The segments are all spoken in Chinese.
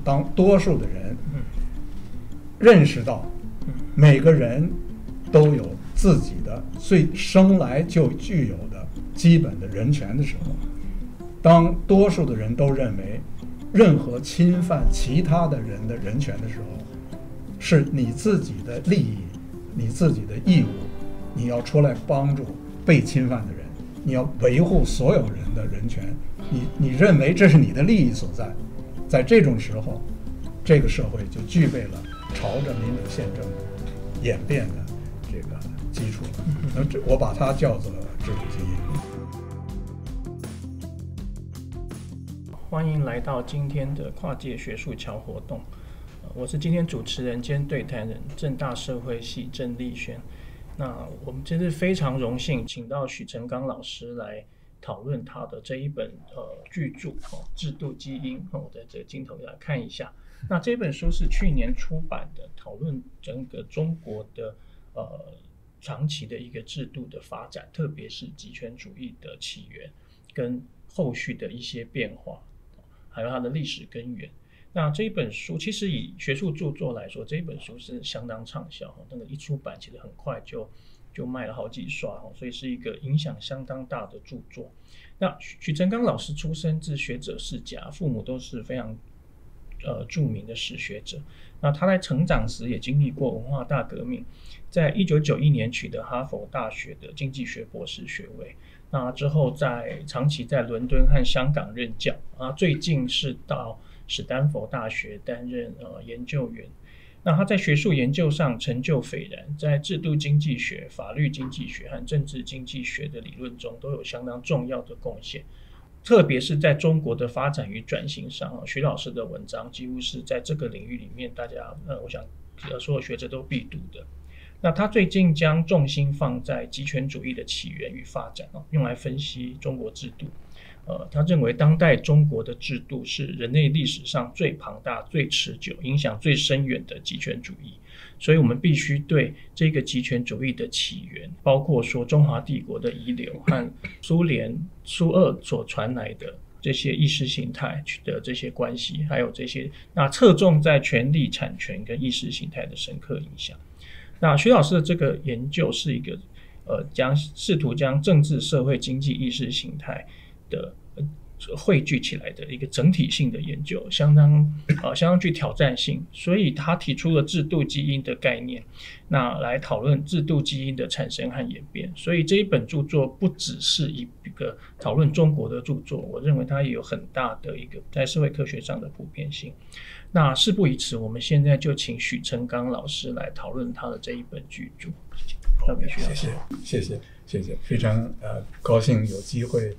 当多数的人认识到每个人都有自己的生来就具有的基本的人权的时候，当多数的人都认为任何侵犯其他的人的人权的时候，是你自己的利益、你自己的义务，你要出来帮助被侵犯的人，你要维护所有人的人权，你认为这是你的利益所在，在这种时候，这个社会就具备了朝着民主宪政演变的这个基础了。我把它叫做制度基因。欢迎来到今天的跨界学术桥活动，我是今天主持人兼对谈人，政大社会系郑立轩。那我们真是非常荣幸请到许成刚老师来讨论他的这一本巨著《制度基因》。我在这个镜头给大家看一下。那这本书是去年出版的，讨论整个中国的长期的一个制度的发展，特别是极权主义的起源跟后续的一些变化，还有它的历史根源。那这一本书其实以学术著作来说，这一本书是相当畅销，那个一出版其实很快就卖了好几刷，所以是一个影响相当大的著作。那许成刚老师出身自学者世家，父母都是非常著名的史学者。那他在成长时也经历过文化大革命，在1991年取得哈佛大学的经济学博士学位。那之后长期在伦敦和香港任教，最近是到史丹佛大学担任研究员。那他在学术研究上成就斐然，在制度经济学、法律经济学和政治经济学的理论中都有相当重要的贡献。特别是在中国的发展与转型上，许老师的文章几乎是在这个领域里面大家我想所有学者都必读的。那他最近将重心放在极权主义的起源与发展，用来分析中国制度。他认为当代中国的制度是人类历史上最庞大、最持久、影响最深远的极权主义，所以我们必须对这个极权主义的起源，包括说中华帝国的遗留和苏联、苏俄所传来的这些意识形态的这些关系，还有这些侧重在权力、产权跟意识形态的深刻影响。那徐老师的这个研究是一个试图将政治、社会、经济、意识形态的汇聚起来的一个整体性的研究，相当具挑战性，所以他提出了制度基因的概念，那来讨论制度基因的产生和演变。所以这一本著作不只是一个讨论中国的著作，我认为它也有很大的一个在社会科学上的普遍性。那事不宜迟，我们现在就请许成刚老师来讨论他的这一本巨著。谢谢，非常高兴有机会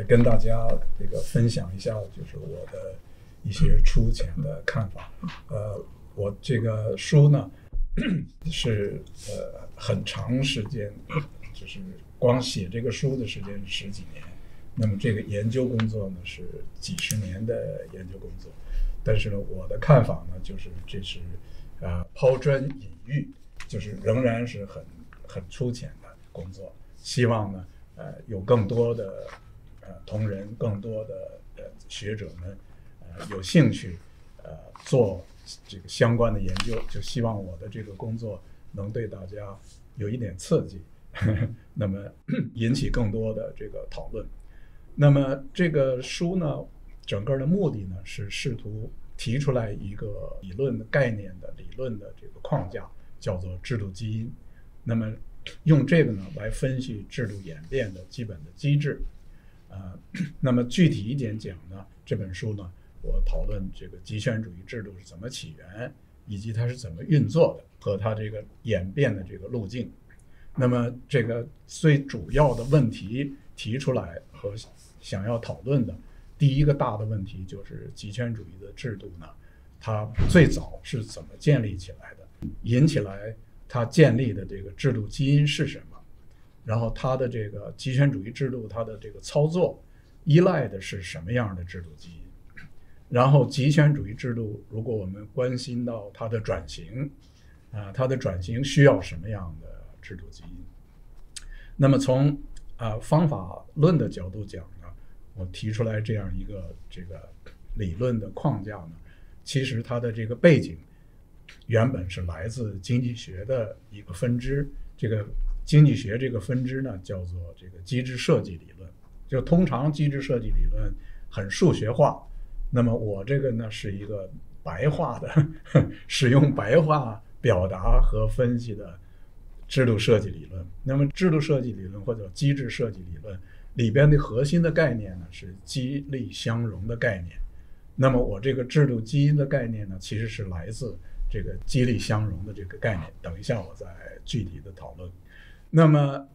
跟大家这个分享一下就是我的一些粗浅的看法。我这个书呢是很长时间，就是光写这个书的时间是10几年，那么这个研究工作呢是几十年的研究工作。但是呢，我的看法呢就是这是抛砖引玉，就是仍然是很粗浅的工作。希望呢有更多的同仁、更多的学者们有兴趣做这个相关的研究，就希望我的这个工作能对大家有一点刺激那么引起更多的这个讨论。那么这个书呢整个的目的呢是试图提出来一个理论的概念的理论的这个框架，叫做制度基因。那么用这个呢来分析制度演变的基本的机制。那么具体一点讲呢，这本书呢我讨论这个极权主义制度是怎么起源，以及它是怎么运作的，和它这个演变的这个路径。那么这个最主要的问题提出来和想要讨论的第一个大的问题就是极权主义的制度呢，它最早是怎么建立起来的，引起来它建立的这个制度基因是什么，然后它的这个极权主义制度它的这个操作依赖的是什么样的制度基因，然后极权主义制度如果我们关心到它的转型它的转型需要什么样的制度基因。那么从方法论的角度讲呢，我提出来这样一个这个理论的框架呢，其实它的这个背景原本是来自经济学的一个分支。这个经济学这个分支呢，叫做这个机制设计理论。就通常机制设计理论很数学化，那么我这个呢是一个白话的使用白话表达和分析的制度设计理论。那么制度设计理论或者机制设计理论里边的核心的概念呢是激励相容的概念。那么我这个制度基因的概念呢，其实是来自这个激励相容的这个概念，等一下我再具体的讨论。那么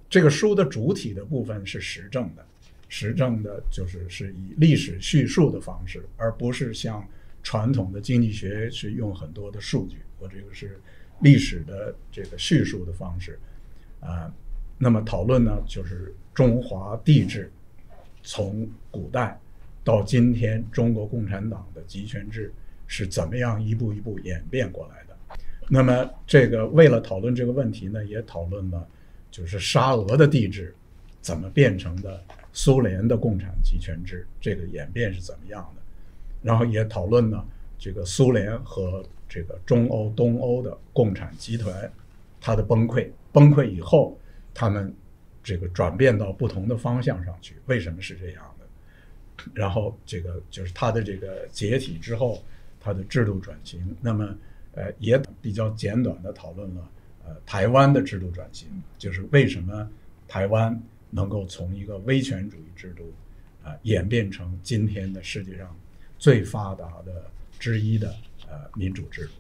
这个书的主体的部分是实证的，实证的是以历史叙述的方式，而不是像传统的经济学是用很多的数据，我这个是历史的这个叙述的方式那么讨论呢，就是中华帝制从古代到今天中国共产党的集权制是怎么样一步一步演变过来的。那么这个为了讨论这个问题呢，也讨论了就是沙俄的帝制怎么变成的苏联的共产集权制，这个演变是怎么样的。然后也讨论了这个苏联和这个中欧东欧的共产集团它的崩溃以后，他们这个转变到不同的方向上去，为什么是这样的。然后这个就是它的这个解体之后它的制度转型。那么也比较简短的讨论了台湾的制度转型，就是为什么台湾能够从一个威权主义制度演变成今天的世界上最发达的之一的民主制度。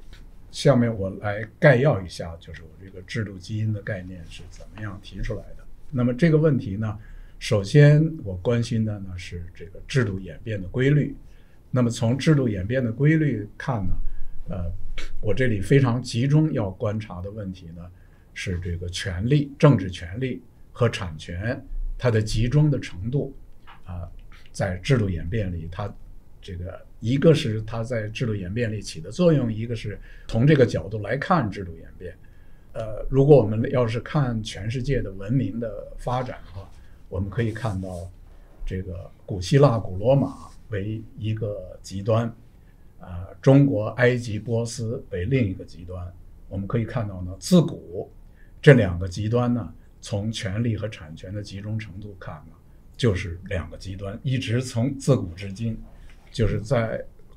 下面我来概要一下，就是我这个制度基因的概念是怎么样提出来的。那么这个问题呢，首先我关心的呢是这个制度演变的规律。那么从制度演变的规律看呢，我这里非常集中要观察的问题呢是这个权利、政治权利和产权它的集中的程度在制度演变里，它这个一个是它在制度演变里起的作用，一个是从这个角度来看制度演变。如果我们要是看全世界的文明的发展的话，我们可以看到这个古希腊、古罗马为一个极端，中国、埃及、波斯为另一个极端。我们可以看到呢，自古这两个极端呢，从权利和产权的集中程度看呢，就是两个极端，一直从自古至今，就是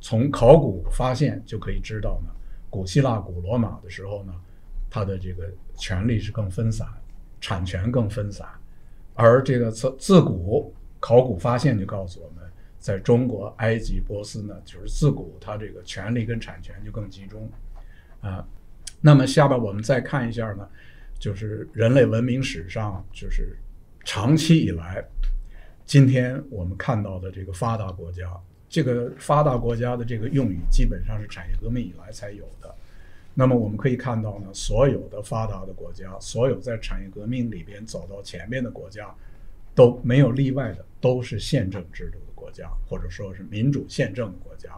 从考古发现就可以知道呢，古希腊、古罗马的时候呢，它的这个权利是更分散，产权更分散，而这个自古考古发现就告诉我们，在中国、埃及、波斯呢，就是自古它这个权利跟产权就更集中那么下边我们再看一下呢，就是人类文明史上就是长期以来，今天我们看到的这个发达国家，这个发达国家的这个用语基本上是产业革命以来才有的。那么我们可以看到呢，所有的发达的国家，所有在产业革命里边走到前面的国家，都没有例外的都是宪政制度的国家，或者说是民主宪政的国家。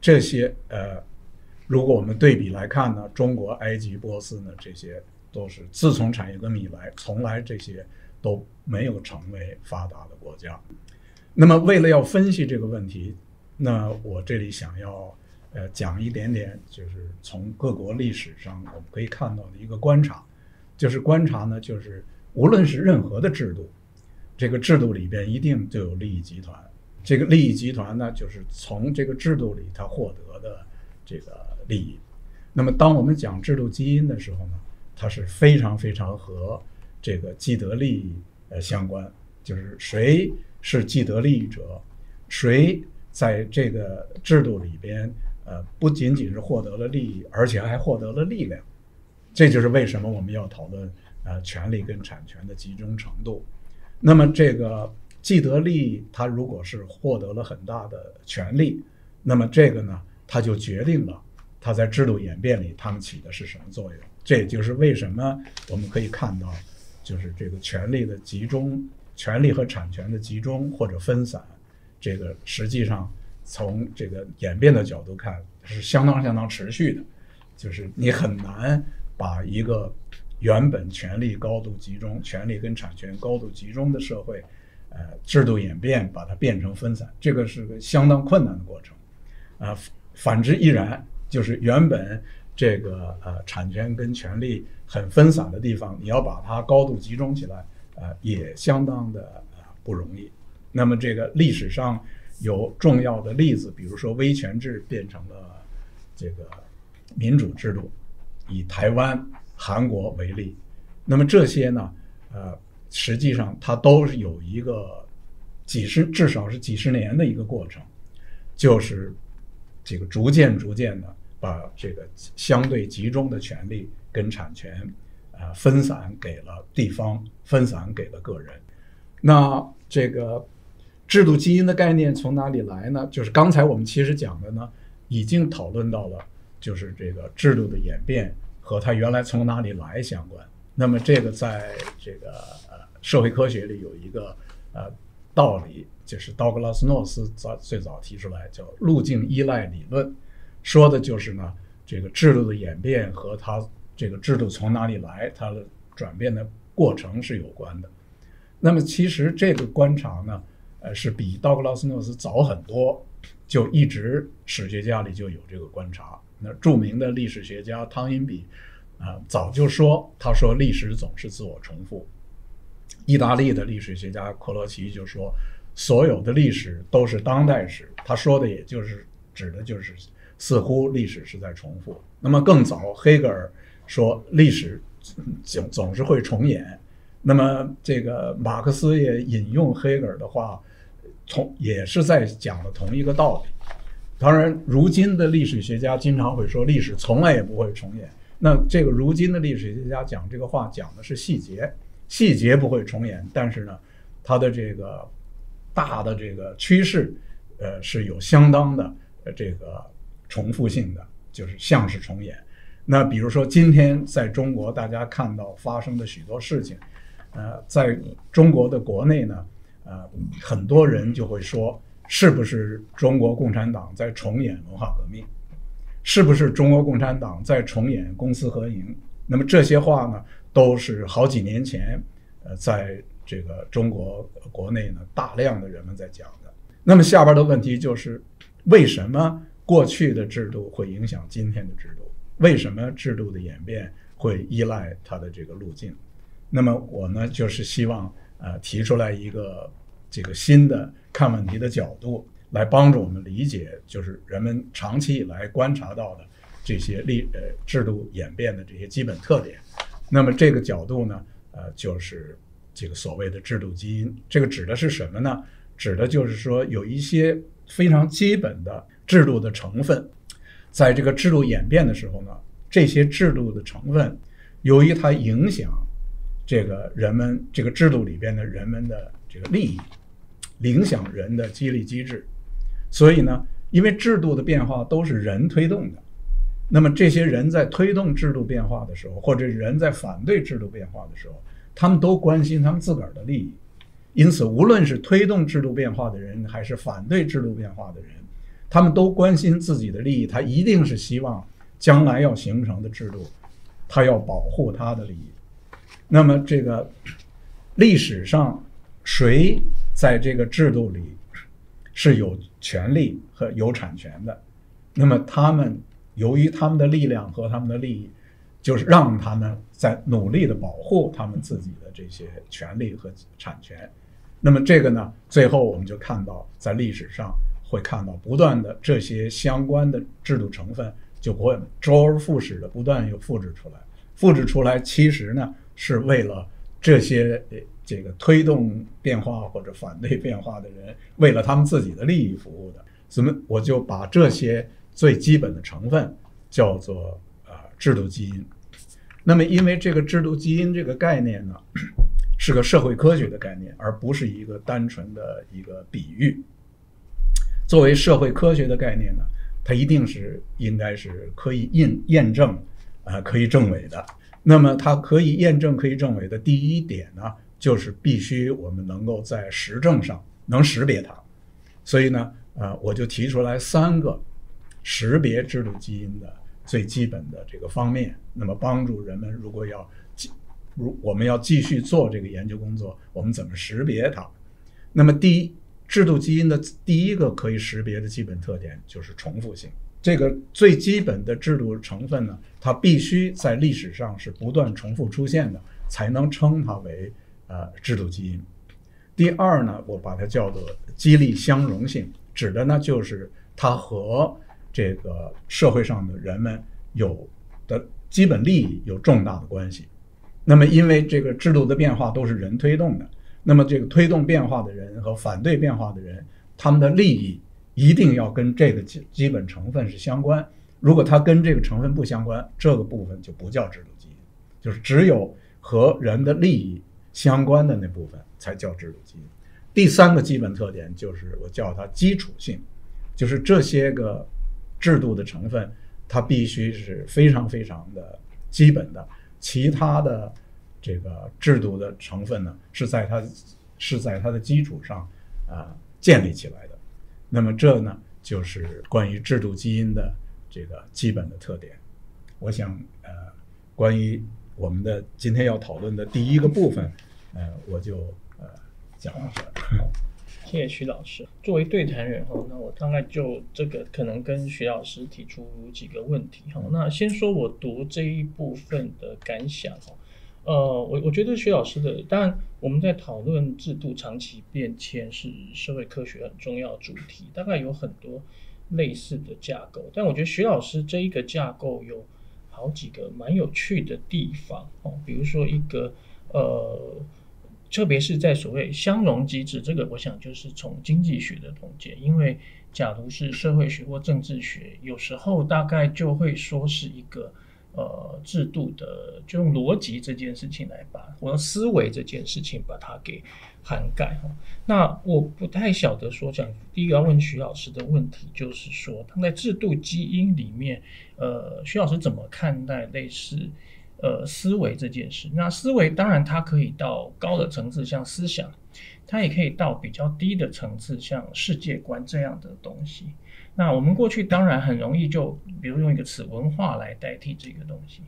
这些如果我们对比来看呢，中国、埃及、波斯呢，这些都是自从产业革命以来，从来这些都没有成为发达的国家。那么为了要分析这个问题，那我这里想要讲一点点，就是从各国历史上我们可以看到的一个观察，就是观察呢，就是无论是任何的制度，这个制度里边一定就有利益集团。这个利益集团呢，就是从这个制度里它获得的这个利益。那么当我们讲制度基因的时候呢，它是非常非常和这个既得利益相关，就是谁是既得利益者，谁在这个制度里边不仅仅是获得了利益，而且还获得了力量。这就是为什么我们要讨论权利跟产权的集中程度。那么这个既得利益，它如果是获得了很大的权利，那么这个呢，它就决定了它在制度演变里它们起的是什么作用。这也就是为什么我们可以看到，就是这个权力的集中，权力和产权的集中或者分散，这个实际上从这个演变的角度看是相当持续的。就是你很难把一个原本权力高度集中、权力跟产权高度集中的社会，制度演变把它变成分散，这个是个相当困难的过程。反之亦然，就是原本这个产权跟权力很分散的地方，你要把它高度集中起来，也相当的不容易。那么这个历史上有重要的例子，比如说威权制变成了这个民主制度，以台湾、韩国为例。那么这些呢，实际上它都是有一个至少是几十年的一个过程，就是这个逐渐的把这个相对集中的权利跟产权分散给了地方，分散给了个人。那这个制度基因的概念从哪里来呢？就是刚才我们其实讲的呢，已经讨论到了，就是这个制度的演变和它原来从哪里来相关。那么这个在这个社会科学里有一个道理，就是道格拉斯诺斯最早提出来，叫路径依赖理论，说的就是呢，这个制度的演变和它这个制度从哪里来，它的转变的过程是有关的。那么其实这个观察呢，是比道格拉斯诺斯早很多，就一直史学家里就有这个观察。那著名的历史学家汤因比早就说，他说历史总是自我重复。意大利的历史学家克罗齐就说，所有的历史都是当代史。他说的也就是指的就是似乎历史是在重复。那么更早，黑格尔说历史总是会重演。那么这个马克思也引用黑格尔的话，也是在讲的同一个道理。当然，如今的历史学家经常会说历史从来也不会重演。那这个如今的历史学家讲这个话讲的是细节，细节不会重演，但是呢，它的这个大的这个趋势，是有相当的这个重复性的，就是像是重演。那比如说今天在中国，大家看到发生的许多事情，在中国的国内呢，很多人就会说，是不是中国共产党在重演文化革命？是不是中国共产党在重演公私合营？那么这些话呢，都是好几年前，在这个中国国内呢，大量的人们在讲的。那么下边的问题就是，为什么过去的制度会影响今天的制度？为什么制度的演变会依赖它的这个路径？那么我呢，就是希望提出来一个这个新的看问题的角度，来帮助我们理解，就是人们长期以来观察到的这些制度演变的这些基本特点。那么这个角度呢，就是这个所谓的制度基因。这个指的是什么呢？指的就是说有一些非常基本的制度的成分，在这个制度演变的时候呢，这些制度的成分由于它影响这个人们这个制度里边的人们的这个利益，影响人的激励机制。所以呢，因为制度的变化都是人推动的，那么这些人在推动制度变化的时候，或者人在反对制度变化的时候，他们都关心他们自个儿的利益。因此无论是推动制度变化的人还是反对制度变化的人，他们都关心自己的利益，他一定是希望将来要形成的制度，他要保护他的利益。那么这个历史上谁在这个制度里是有权利和有产权的，那么他们由于他们的力量和他们的利益，就是让他们在努力的保护他们自己的这些权利和产权。那么这个呢，最后我们就看到在历史上会看到不断的这些相关的制度成分就会周而复始的不断又复制出来。复制出来其实呢是为了这些这个推动变化或者反对变化的人，为了他们自己的利益服务的。所以我就把这些最基本的成分叫做制度基因。那么因为这个制度基因这个概念呢，是个社会科学的概念，而不是一个单纯的一个比喻。作为社会科学的概念呢，它一定是应该是可以验证可以证伪的。那么它可以验证可以证伪的第一点呢，就是必须我们能够在实证上能识别它。所以呢我就提出来3个识别制度基因的最基本的这个方面，那么帮助人们如果要我们要继续做这个研究工作，我们怎么识别它？那么制度基因的第一个可以识别的基本特点就是重复性。这个最基本的制度成分呢，它必须在历史上是不断重复出现的，才能称它为制度基因。第二呢，我把它叫做激励相容性，指的呢就是它和这个社会上的人们有的基本利益有重大的关系。那么因为这个制度的变化都是人推动的，那么这个推动变化的人和反对变化的人，他们的利益一定要跟这个基本成分是相关。如果它跟这个成分不相关，这个部分就不叫制度基因，就是只有和人的利益相关的那部分才叫制度基因。第三个基本特点就是我叫它基础性，就是这些个制度的成分它必须是非常非常的基本的，其他的这个制度的成分呢是在它的基础上建立起来的。那么这呢就是关于制度基因的这个基本的特点。我想关于我们的今天要讨论的第一个部分我就讲到这儿。谢谢徐老师。作为对谈人那我大概就这个可能跟徐老师提出几个问题那先说我读这一部分的感想我觉得徐老师的，当然我们在讨论制度长期变迁是社会科学很重要的主题，大概有很多类似的架构，但我觉得徐老师这一个架构有好几个蛮有趣的地方比如说一个特别是在所谓相容机制，这个我想就是从经济学的统计，因为假如是社会学或政治学，有时候大概就会说是一个制度的，就用逻辑这件事情来或者思维这件事情把它给涵盖那我不太晓得说讲第一个要问徐老师的问题就是说，他在制度基因里面徐老师怎么看待类似思维这件事？那思维当然它可以到高的层次，像思想，它也可以到比较低的层次，像世界观这样的东西。那我们过去当然很容易就比如用一个词文化来代替这个东西。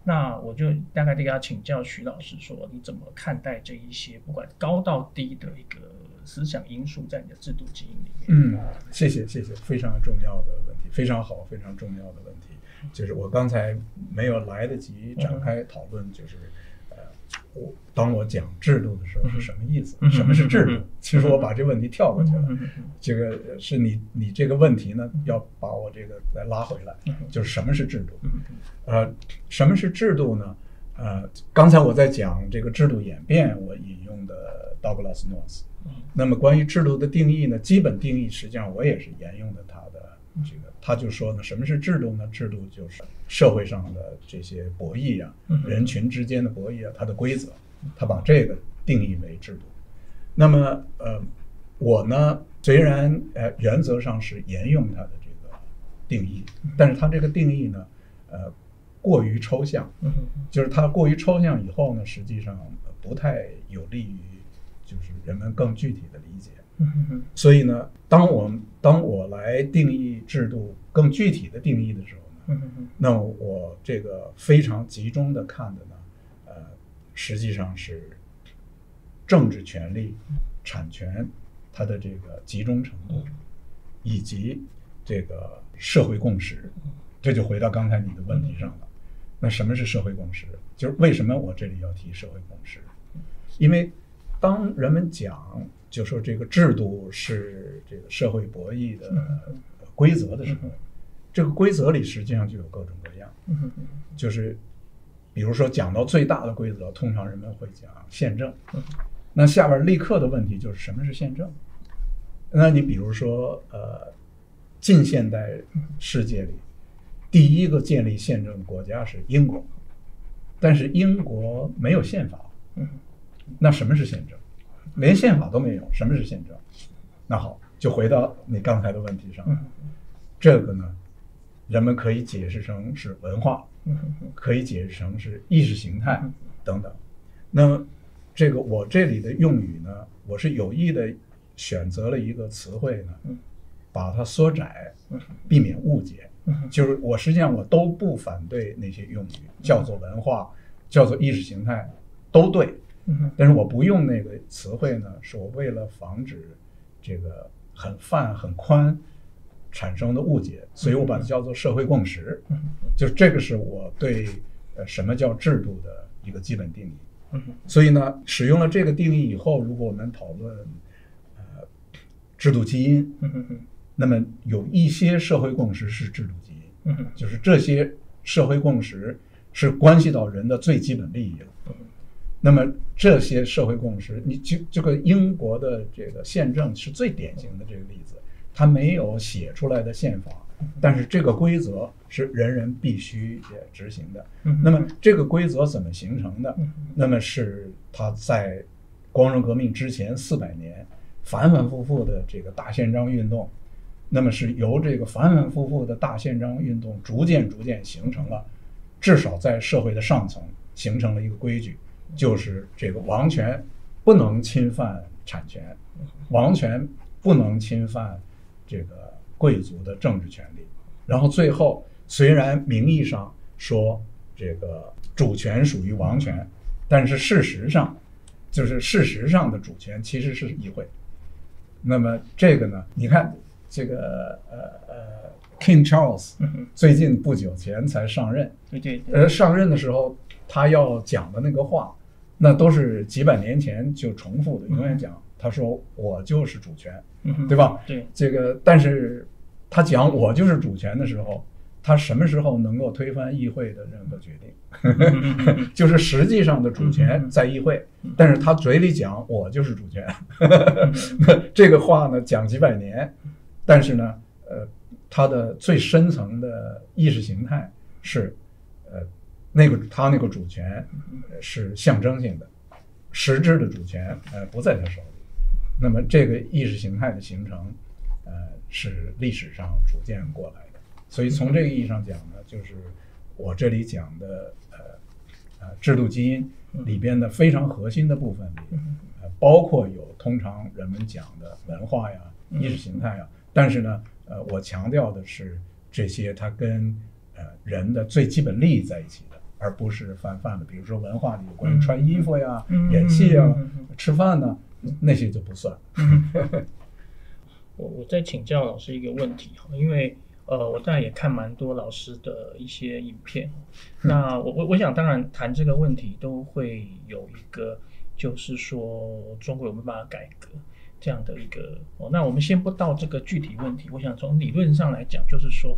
那我就大概要请教徐老师说，你怎么看待这一些不管高到低的一个思想因素在你的制度基因里面？谢谢，非常重要的问题，非常好，非常重要的问题。就是我刚才没有来得及展开讨论，就是当我讲制度的时候是什么意思？什么是制度？其实我把这问题跳过去了。这个是你这个问题呢，要把我这个再拉回来，就是什么是制度？什么是制度呢？刚才我在讲这个制度演变，我引用的 Douglas North。那么关于制度的定义呢，基本定义实际上我也是沿用的他的这个，他就说呢，什么是制度呢？制度就是社会上的这些博弈人群之间的博弈它的规则，他把这个定义为制度。那么我呢，虽然原则上是沿用他的这个定义，但是他这个定义呢过于抽象，就是它过于抽象以后呢，实际上不太有利于就是人们更具体的理解。所以呢，当我来定义制度更具体的定义的时候呢，那我这个非常集中的看的呢，实际上是政治权利、产权它的这个集中程度，以及这个社会共识。这就回到刚才你的问题上了。那什么是社会共识？就是为什么我这里要提社会共识？因为当人们讲就说这个制度是这个社会博弈的规则的时候，这个规则里实际上就有各种各样。就是比如说讲到最大的规则，通常人们会讲宪政。那下边立刻的问题就是什么是宪政？那你比如说近现代世界里第一个建立宪政的国家是英国，但是英国没有宪法。那什么是宪政？连宪法都没有，什么是宪政？那好，就回到你刚才的问题上。这个呢，人们可以解释成是文化，可以解释成是意识形态等等。那么这个我这里的用语呢，我是有意的选择了一个词汇呢，把它缩窄，避免误解。就是我实际上我都不反对那些用语，叫做文化，叫做意识形态，都对，但是我不用那个词汇呢，是我为了防止这个很泛很宽产生的误解，所以我把它叫做社会共识。就这个是我对什么叫制度的一个基本定义。所以呢，使用了这个定义以后，如果我们讨论制度基因，那么有一些社会共识是制度基因，就是这些社会共识是关系到人的最基本利益了。那么这些社会共识，你这个英国的这个宪政是最典型的这个例子，它没有写出来的宪法，但是这个规则是人人必须执行的。那么这个规则怎么形成的？那么是它在光荣革命之前400年反反复复的这个大宪章运动，那么是由这个反反复复的大宪章运动逐渐形成了，至少在社会的上层形成了一个规矩，就是这个王权不能侵犯产权，王权不能侵犯这个贵族的政治权利。然后最后虽然名义上说这个主权属于王权，但是事实上的主权其实是议会。那么这个呢，你看这个King Charles 最近不久前才上任，上任的时候他要讲的那个话，那都是几百年前就重复的，永远讲。他说我就是主权，对吧？对，这个但是他讲我就是主权的时候，他什么时候能够推翻议会的任何决定？就是实际上的主权在议会，但是他嘴里讲我就是主权。这个话呢讲几百年，但是呢，他的最深层的意识形态是，他那个主权是象征性的，实质的主权不在他手里。那么这个意识形态的形成，是历史上逐渐过来的。所以从这个意义上讲呢，就是我这里讲的制度基因里边的非常核心的部分里，包括有通常人们讲的文化呀、意识形态呀，但是呢，我强调的是这些它跟人的最基本利益在一起的，而不是泛泛的。比如说文化里有关于穿衣服呀、演戏呀、吃饭呢，那些就不算。我再请教老师一个问题，因为我当然也看蛮多老师的一些影片，那我想当然谈这个问题都会有一个，就是说中国有没有办法改革这样的一个那我们先不到这个具体问题，我想从理论上来讲，就是说，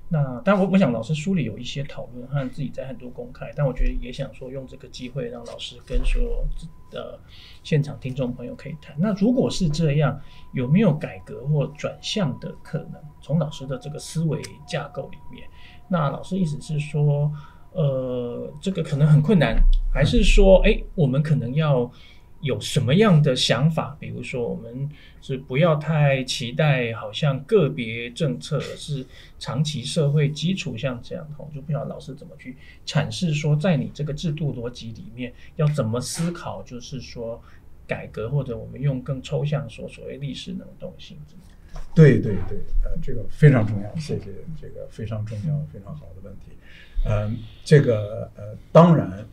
那当然我想老师书里有一些讨论和自己在很多公开，但我觉得也想说用这个机会让老师跟所有现场听众朋友可以谈。那如果是这样，有没有改革或转向的可能？从老师的这个思维架构里面，那老师意思是说，这个可能很困难，还是说，我们可能要有什么样的想法？比如说，我们是不要太期待好像个别政策，而是长期社会基础像这样，我就不知道老师怎么去阐释说，在你这个制度逻辑里面要怎么思考，就是说改革，或者我们用更抽象说所谓历史能动性。对，这个非常重要，谢谢，这个非常重要、非常好的问题。这个当然，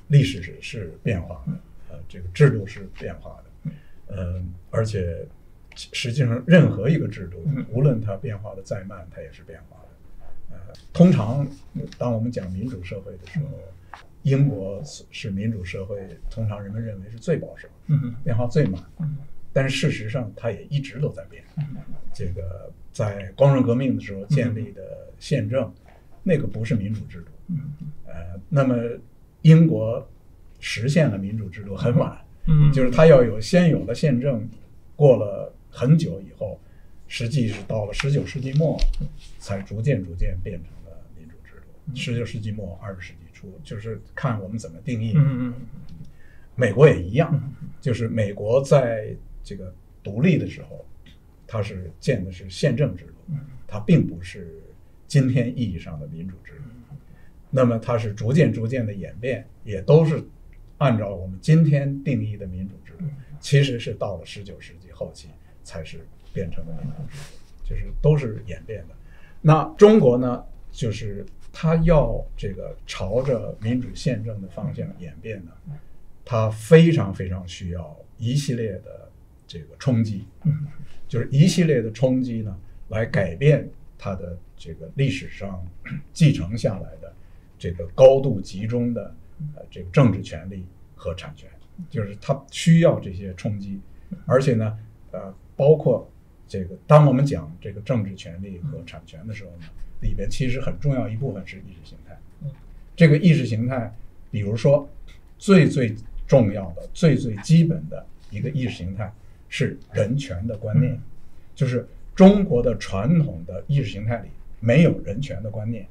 历史是变化的，这个制度是变化的，而且实际上任何一个制度，无论它变化的再慢，它也是变化的。通常当我们讲民主社会的时候，英国是民主社会，通常人们认为是最保守，变化最慢。但是事实上，它也一直都在变。这个在光荣革命的时候建立的宪政，那个不是民主制度。那么英国实现了民主制度很晚，就是它要先有了宪政，过了很久以后，实际是到了19世纪末，才逐渐变成了民主制度。19世纪末20世纪初，就是看我们怎么定义。美国也一样，就是美国在这个独立的时候，它是建的是宪政制度，它并不是今天意义上的民主制度。那么它是逐渐的演变，也都是按照我们今天定义的民主制度，其实是到了19世纪后期才是变成了民主制度，就是都是演变的。那中国呢，就是它要这个朝着民主宪政的方向演变呢，它非常非常需要一系列的这个冲击，就是一系列的冲击呢，来改变它的这个历史上继承下来的这个高度集中的这个政治权利和产权，就是它需要这些冲击，而且呢，包括这个当我们讲这个政治权利和产权的时候呢，里边其实很重要一部分是意识形态。这个意识形态，比如说最重要的、最基本的一个意识形态是人权的观念，就是中国的传统的意识形态里没有人权的观念，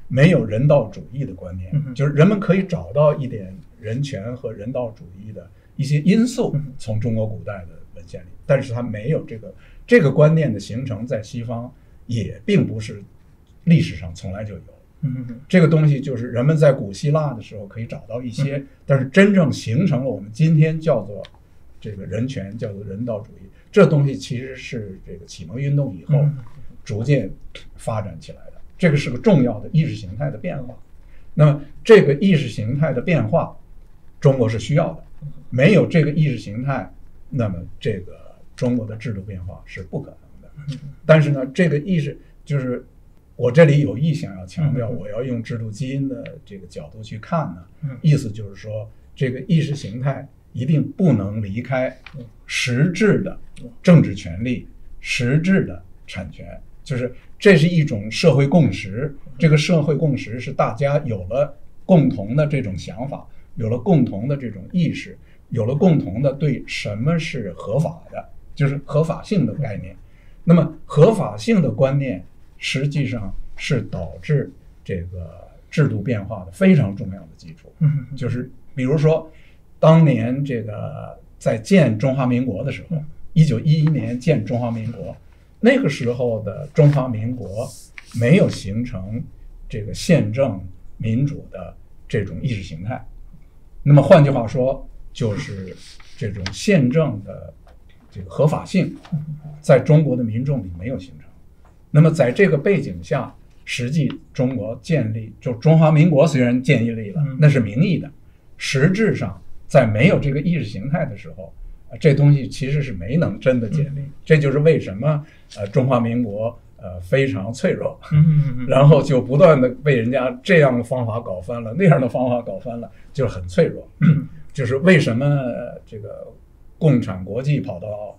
没有人道主义的观念，就是人们可以找到一点人权和人道主义的一些因素从中国古代的文献里，但是它没有这个观念的形成，在西方也并不是历史上从来就有。这个东西就是人们在古希腊的时候可以找到一些，但是真正形成了我们今天叫做这个人权，叫做人道主义，这东西其实是这个启蒙运动以后逐渐发展起来的。这个是个重要的意识形态的变化。那么这个意识形态的变化，中国是需要的。没有这个意识形态，那么这个中国的制度变化是不可能的。但是呢，这个意识就是我这里有意想要强调，我要用制度基因的这个角度去看呢，意思就是说，这个意识形态一定不能离开实质的政治权利、实质的产权，就是这是一种社会共识。这个社会共识是大家有了共同的这种想法，有了共同的这种意识，有了共同的对什么是合法的，就是合法性的概念。那么合法性的观念实际上是导致这个制度变化的非常重要的基础。就是比如说当年这个在建中华民国的时候，1911年建中华民国，那个时候的中华民国没有形成这个宪政民主的这种意识形态。那么换句话说，就是这种宪政的这个合法性在中国的民众里没有形成。那么在这个背景下，实际中国建立，就中华民国虽然建立了，那是名义的，实质上在没有这个意识形态的时候，这东西其实是没能真的建立。这就是为什么中华民国非常脆弱，然后就不断的被人家这样的方法搞翻了，那样的方法搞翻了，就是很脆弱。就是为什么这个共产国际跑到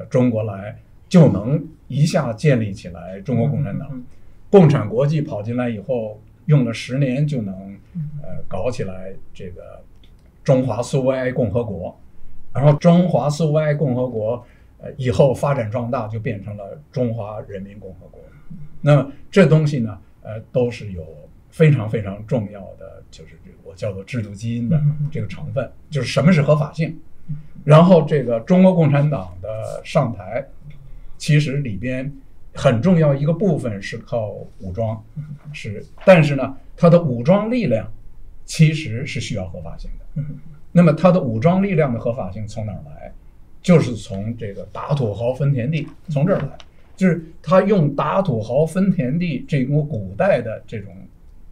中国来，就能一下建立起来中国共产党。共产国际跑进来以后，用了10年就能搞起来这个中华苏维埃共和国，然后中华苏维埃共和国以后发展壮大，就变成了中华人民共和国。那么这东西呢，都是有非常非常重要的，就是我叫做制度基因的这个成分，就是什么是合法性。然后这个中国共产党的上台，其实里边很重要一个部分是靠武装，但是呢，它的武装力量其实是需要合法性的。那么它的武装力量的合法性从哪儿来？就是从这个打土豪分田地，从这儿来。就是他用打土豪分田地这种古代的这种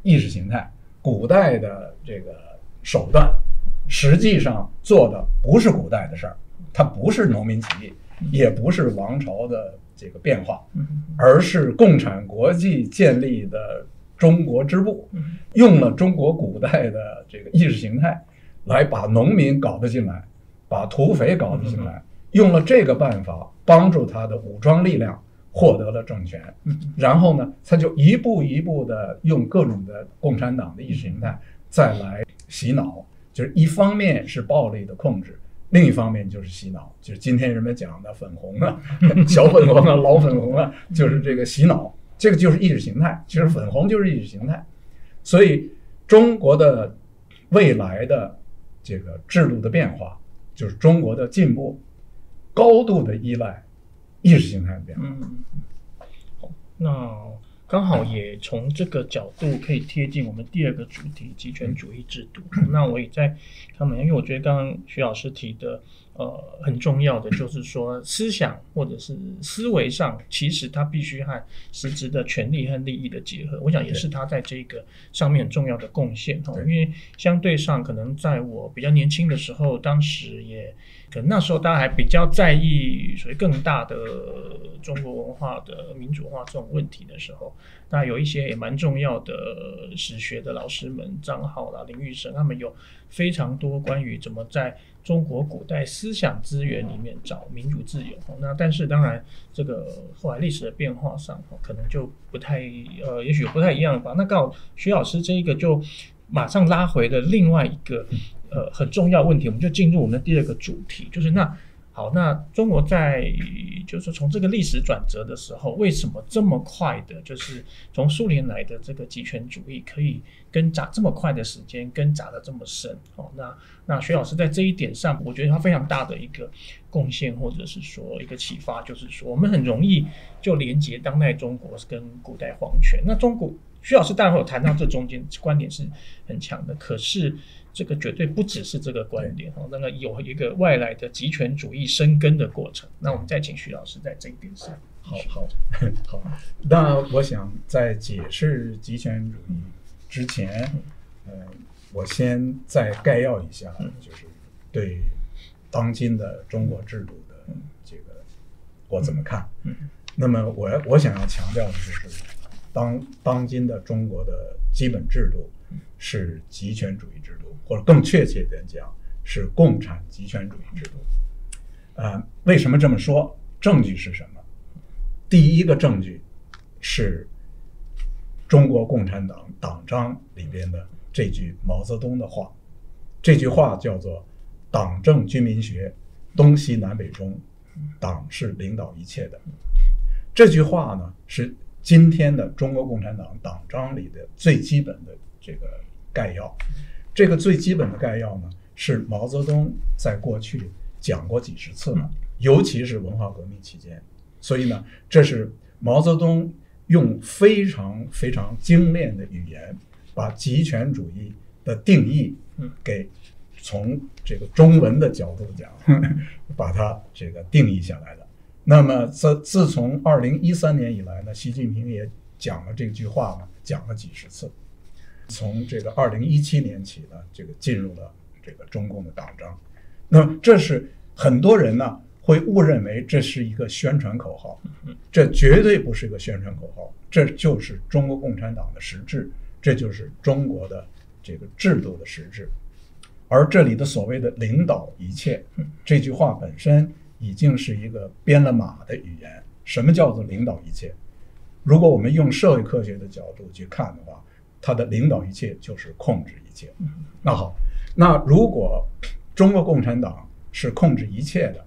意识形态，古代的这个手段，实际上做的不是古代的事儿，它不是农民起义，也不是王朝的这个变化，而是共产国际建立的中国支部，用了中国古代的这个意识形态来把农民搞得进来，把土匪搞得进来，用了这个办法帮助他的武装力量获得了政权。然后呢，他就一步一步的用各种的共产党的意识形态再来洗脑，就是一方面是暴力的控制，另一方面就是洗脑，就是今天人们讲的粉红啊、小粉红啊、老粉红啊，就是这个洗脑，这个就是意识形态。其实粉红就是意识形态。所以中国的未来的这个制度的变化，就是中国的进步，高度的依赖意识形态的变化。那刚好也从这个角度可以贴近我们第二个主题，极权主义制度。那我也在他们，因为我觉得刚刚徐老师提的很重要的就是说，思想或者是思维上，其实它必须和实质的权利和利益的结合。我想也是他在这个上面很重要的贡献。因为相对上，可能在我比较年轻的时候，当时也可能那时候大家还比较在意所谓更大的中国文化的民主化这种问题的时候，那有一些也蛮重要的史学的老师们，张浩啦、林玉生，他们有非常多关于怎么在中国古代思想资源里面找民主自由。那但是当然，这个后来历史的变化上，可能就不太也许不太一样吧。那刚好徐老师这一个就马上拉回了另外一个很重要的问题，我们就进入我们的第二个主题，就是那中国在就是从这个历史转折的时候，为什么这么快的，就是从苏联来的这个极权主义可以根扎这么快的时间，根扎得这么深？那徐老师在这一点上，我觉得他非常大的一个贡献，或者是说一个启发，就是说我们很容易就连结当代中国跟古代皇权。那徐老师当然会有谈到这中间观点是很强的，可是这个绝对不只是这个观点，那个有一个外来的极权主义生根的过程。那我们再请徐老师在这一点上。好。那我想在解释极权主义之前，我先再概要一下，就是对当今的中国制度的这个我怎么看。那么我想要强调的就是当今的中国的基本制度是极权主义制度，或者更确切点讲是共产极权主义制度。为什么这么说？证据是什么？第一个证据是中国共产党党章里边的这句毛泽东的话，这句话叫做“党政军民学，东西南北中，党是领导一切的”。这句话呢，是今天的中国共产党党章里的最基本的这个概要。这个最基本的概要呢，是毛泽东在过去讲过几十次了，尤其是文化革命期间。所以呢，这是毛泽东用非常非常精炼的语言，把极权主义的定义给从这个中文的角度讲，把它这个定义下来的。那么自从2013年以来呢，习近平也讲了这句话呢，讲了几十次。从这个2017年起呢，这个进入了这个中共的党章。那么这是很多人呢会误认为这是一个宣传口号，这绝对不是一个宣传口号，这就是中国共产党的实质，这就是中国的这个制度的实质。而这里的所谓的领导一切，这句话本身已经是一个编了码的语言。什么叫做领导一切？如果我们用社会科学的角度去看的话，它的领导一切就是控制一切。那好，那如果中国共产党是控制一切的，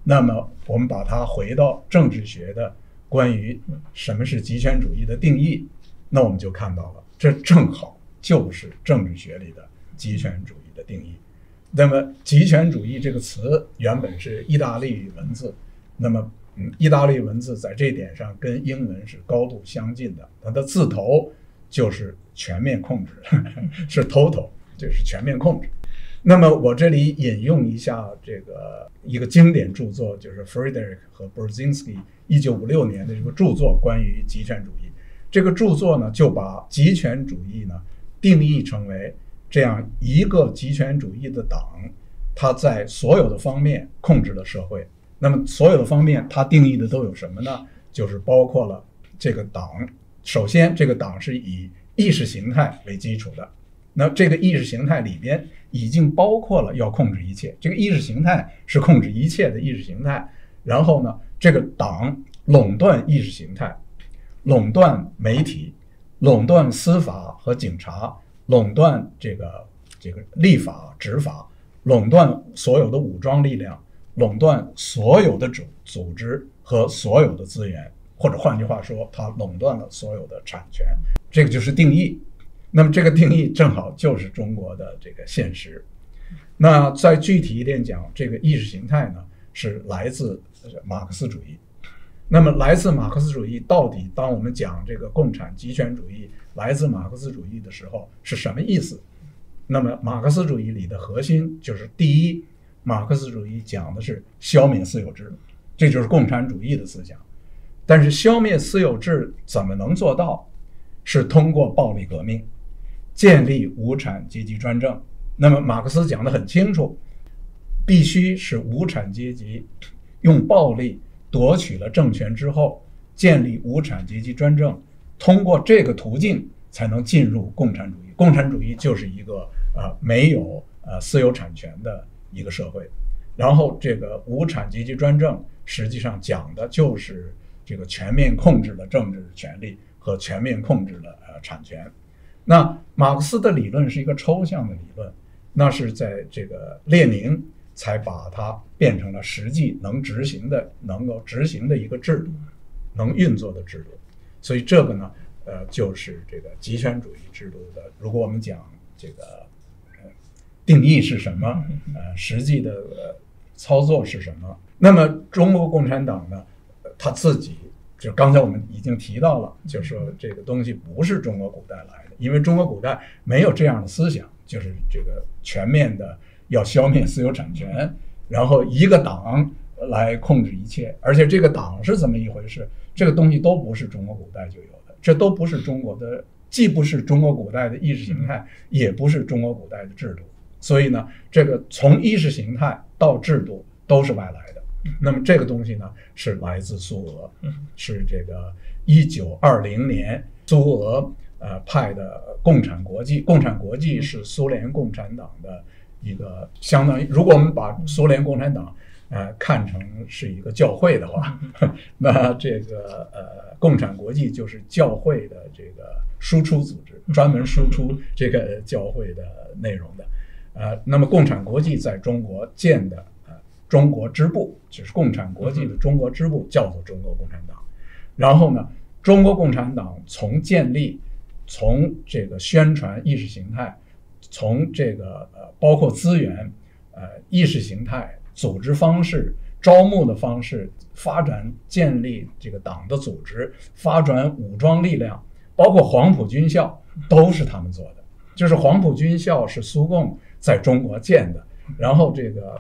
那么我们把它回到政治学的关于什么是极权主义的定义，那我们就看到了，这正好就是政治学里的极权主义的定义。那么极权主义这个词原本是意大利语文字，那么意大利文字在这一点上跟英文是高度相近的，它的字头就是全面控制，是 total， 就是全面控制。那么我这里引用一下这个一个经典著作，就是 Friedrich 和 Brzezinski 1956年的这个著作，关于极权主义。这个著作呢，就把极权主义呢定义成为这样一个极权主义的党，它在所有的方面控制了社会。那么所有的方面它定义的都有什么呢？就是包括了这个党，首先这个党是以意识形态为基础的，那这个意识形态里边已经包括了要控制一切，这个意识形态是控制一切的意识形态。然后呢，这个党垄断意识形态，垄断媒体，垄断司法和警察，垄断这个立法执法，垄断所有的武装力量，垄断所有的组织和所有的资源，或者换句话说，它垄断了所有的产权。这个就是定义。那么这个定义正好就是中国的这个现实。那再具体一点讲，这个意识形态呢是来自马克思主义。那么来自马克思主义到底当我们讲这个共产极权主义来自马克思主义的时候是什么意思？那么马克思主义里的核心就是第一，马克思主义讲的是消灭私有制，这就是共产主义的思想。但是消灭私有制怎么能做到？是通过暴力革命，建立无产阶级专政。那么马克思讲得很清楚，必须是无产阶级用暴力夺取了政权之后，建立无产阶级专政，通过这个途径才能进入共产主义。共产主义就是一个没有私有产权的一个社会。然后这个无产阶级专政实际上讲的就是这个全面控制了政治权利和全面控制了产权。那马克思的理论是一个抽象的理论，那是在这个列宁才把它变成了实际能够执行的一个制度，能运作的制度。所以这个呢，就是这个极权主义制度的。如果我们讲这个定义是什么，实际的操作是什么，那么中国共产党呢，他自己就刚才我们已经提到了，就是说这个东西不是中国古代来的，因为中国古代没有这样的思想，就是这个全面的要消灭私有产权，然后一个党来控制一切。而且这个党是怎么一回事，这个东西都不是中国古代就有的，这都不是中国的，既不是中国古代的意识形态，也不是中国古代的制度。所以呢，这个从意识形态到制度都是外来的。那么这个东西呢，是来自苏俄，是这个1920年苏俄派的共产国际。共产国际是苏联共产党的一个相当于，如果我们把苏联共产党看成是一个教会的话，那这个共产国际就是教会的这个输出组织，专门输出这个教会的内容的。那么共产国际在中国建的中国支部，就是共产国际的中国支部，叫做中国共产党。然后呢，中国共产党从建立，从这个宣传意识形态，从这个包括资源、意识形态、组织方式、招募的方式、发展建立这个党的组织、发展武装力量，包括黄埔军校，都是他们做的。就是黄埔军校是苏共在中国建的，然后这个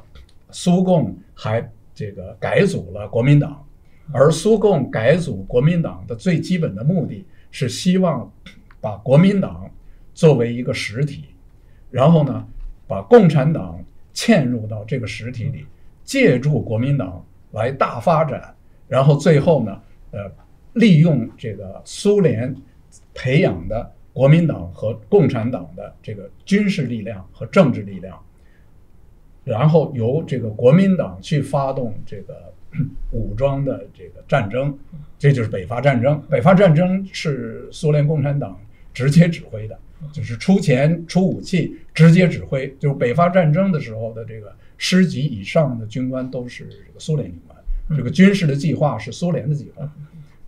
苏共还这个改组了国民党，而苏共改组国民党的最基本的目的是希望把国民党作为一个实体，然后呢，把共产党嵌入到这个实体里，借助国民党来大发展，然后最后呢，利用这个苏联培养的国民党和共产党的这个军事力量和政治力量，然后由这个国民党去发动这个武装的这个战争，这就是北伐战争。北伐战争是苏联共产党直接指挥的，就是出钱出武器直接指挥。就是北伐战争的时候的这个师级以上的军官都是这个苏联军官，这个军事的计划是苏联的计划。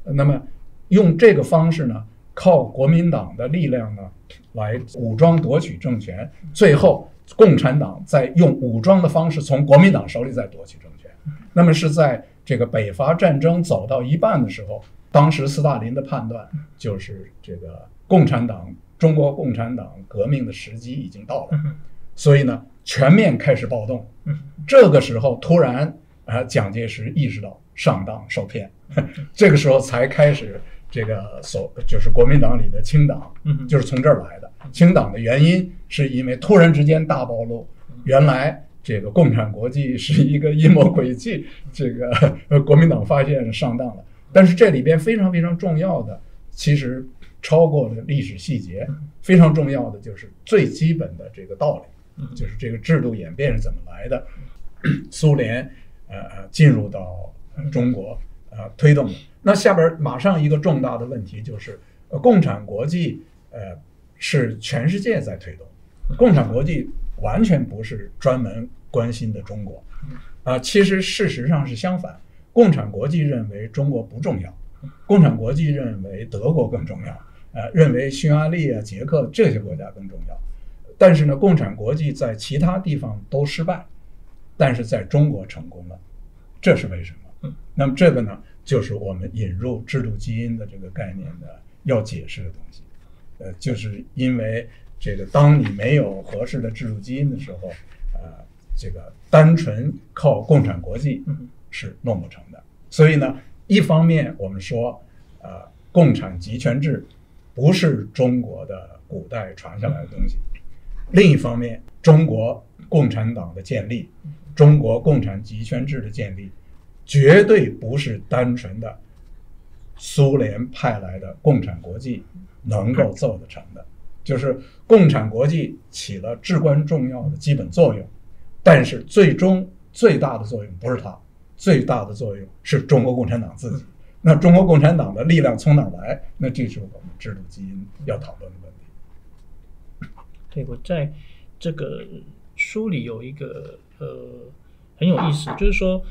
那么用这个方式呢，靠国民党的力量呢来武装夺取政权，最后共产党再用武装的方式从国民党手里再夺取政权。那么是在这个北伐战争走到一半的时候，当时斯大林的判断就是这个中国共产党革命的时机已经到了，所以呢全面开始暴动。这个时候突然蒋介石意识到上当受骗，这个时候才开始这个就是国民党里的清党，就是从这儿来的。清党的原因是因为突然之间大暴露，原来这个共产国际是一个阴谋诡计，这个国民党发现上当了。但是这里边非常非常重要的，其实超过了历史细节，非常重要的就是最基本的这个道理，就是这个制度演变是怎么来的。苏联进入到中国推动的。那下边马上一个重大的问题就是，共产国际是全世界在推动，共产国际完全不是专门关心的中国，其实事实上是相反，共产国际认为中国不重要，共产国际认为德国更重要，认为匈牙利捷克这些国家更重要。但是呢，共产国际在其他地方都失败，但是在中国成功了，这是为什么？那么这个呢，就是我们引入制度基因的这个概念的要解释的东西。就是因为这个，当你没有合适的制度基因的时候，这个单纯靠共产国际是弄不成的。所以呢，一方面我们说，共产集权制不是中国的古代传下来的东西；另一方面，中国共产党的建立，中国共产集权制的建立，绝对不是单纯的苏联派来的共产国际能够做得成的。就是共产国际起了至关重要的基本作用，但是最终最大的作用不是它，最大的作用是中国共产党自己。那中国共产党的力量从哪儿来？那这是我们制度基因要讨论的问题。对，我在这个书里有一个很有意思，就是说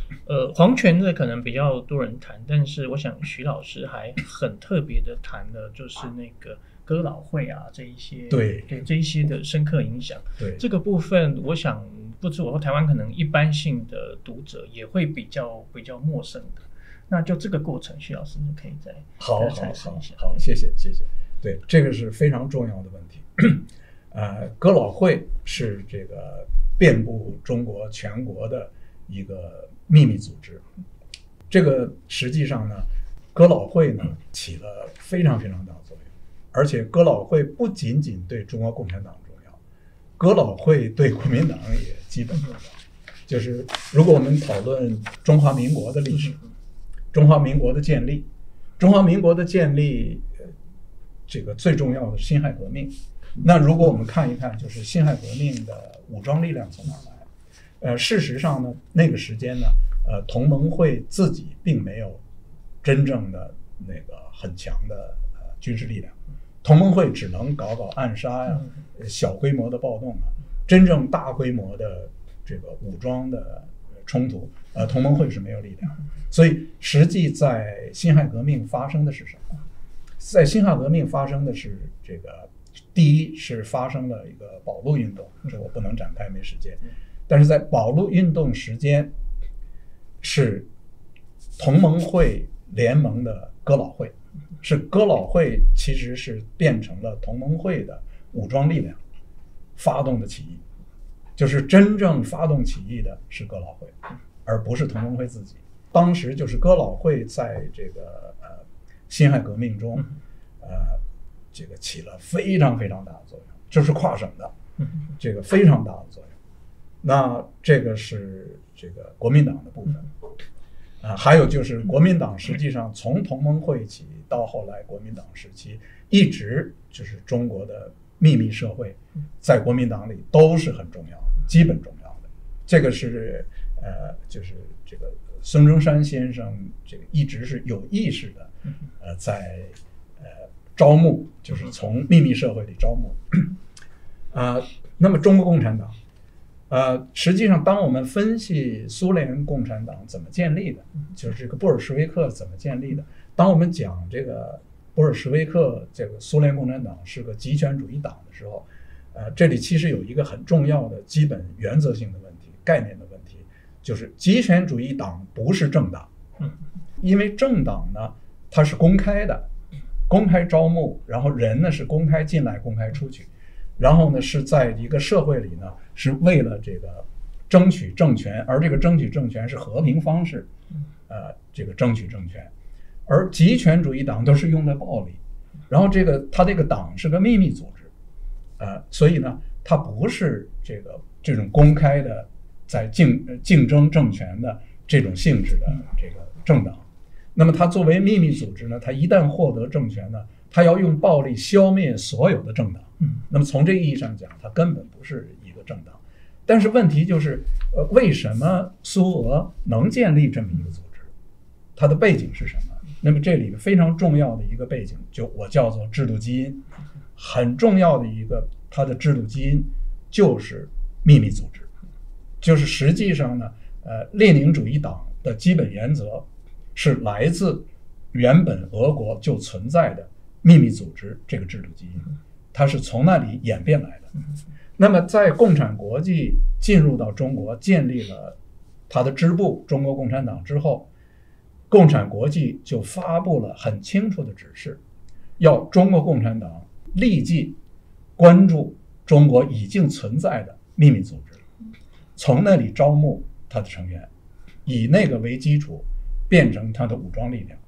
皇权的可能比较多人谈，但是我想徐老师还很特别的谈的就是那个哥老会啊这一些，对这一些的深刻影响。对这个部分，我想不止我和台湾可能一般性的读者也会比较陌生的。那就这个过程，徐老师可以再阐释一下。好，谢谢。对，这个是非常重要的问题。哥老会是这个遍布中国全国的一个秘密组织。这个实际上呢，哥老会呢起了非常非常大的作用，而且哥老会不仅仅对中国共产党重要，哥老会对国民党也基本重要。就是如果我们讨论中华民国的历史，中华民国的建立，这个最重要的是辛亥革命。那如果我们看一看，就是辛亥革命的武装力量从哪来？事实上呢，那个时间呢，同盟会自己并没有真正的那个很强的军事力量，同盟会只能搞暗杀呀，小规模的暴动啊，真正大规模的这个武装的冲突，同盟会是没有力量。所以实际在辛亥革命发生的是什么？在辛亥革命发生的是这个，第一是发生了一个保路运动，这我不能展开，没时间。但是在保路运动时间，是同盟会联盟的哥老会，是哥老会其实是变成了同盟会的武装力量发动的起义，就是真正发动起义的是哥老会，而不是同盟会自己。当时就是哥老会在这个辛亥革命中，这个起了非常非常大的作用，这是跨省的，这个非常大的作用。那这个是这个国民党的部分，还有就是国民党实际上从同盟会起到后来国民党时期，一直就是中国的秘密社会，在国民党里都是很重要的，基本重要的。这个是就是这个孙中山先生这个一直是有意识的，在招募，就是从秘密社会里招募。那么中国共产党，实际上当我们分析苏联共产党怎么建立的，就是这个布尔什维克怎么建立的，当我们讲这个布尔什维克这个苏联共产党是个极权主义党的时候，这里其实有一个很重要的基本原则性的问题，概念的问题，就是极权主义党不是政党，因为政党呢它是公开的，公开招募，然后人呢是公开进来公开出去，然后呢是在一个社会里呢是为了这个争取政权，而这个争取政权是和平方式，这个争取政权，而极权主义党都是用的暴力，然后他这个党是个秘密组织，所以呢它不是这种公开的在竞争政权的这种性质的这个政党。那么它作为秘密组织呢，它一旦获得政权呢，它要用暴力消灭所有的政党。那么从这个意义上讲，它根本不是一个政党。但是问题就是，为什么苏俄能建立这么一个组织？它的背景是什么？那么这里非常重要的一个背景，就我叫做制度基因。很重要的一个，它的制度基因就是秘密组织，就是实际上呢，列宁主义党的基本原则是来自原本俄国就存在的秘密组织这个制度基因，它是从那里演变来的。那么在共产国际进入到中国，建立了它的支部中国共产党之后，共产国际就发布了很清楚的指示，要中国共产党立即关注中国已经存在的秘密组织，从那里招募他的成员，以那个为基础变成他的武装力量。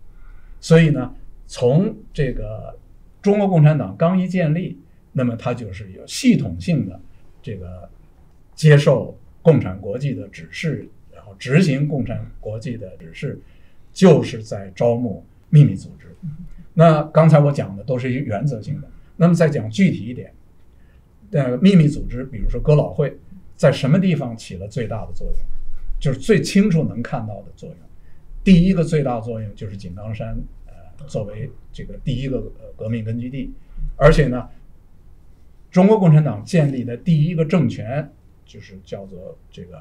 所以呢，从这个中国共产党刚一建立，那么他就是有系统性的这个接受共产国际的指示，然后执行共产国际的指示，就是在招募秘密组织。那刚才我讲的都是原则性的，那么再讲具体一点，秘密组织，比如说哥老会，在什么地方起了最大的作用，就是最清楚能看到的作用。第一个最大作用就是井冈山，作为这个第一个革命根据地，而且呢，中国共产党建立的第一个政权就是叫做这个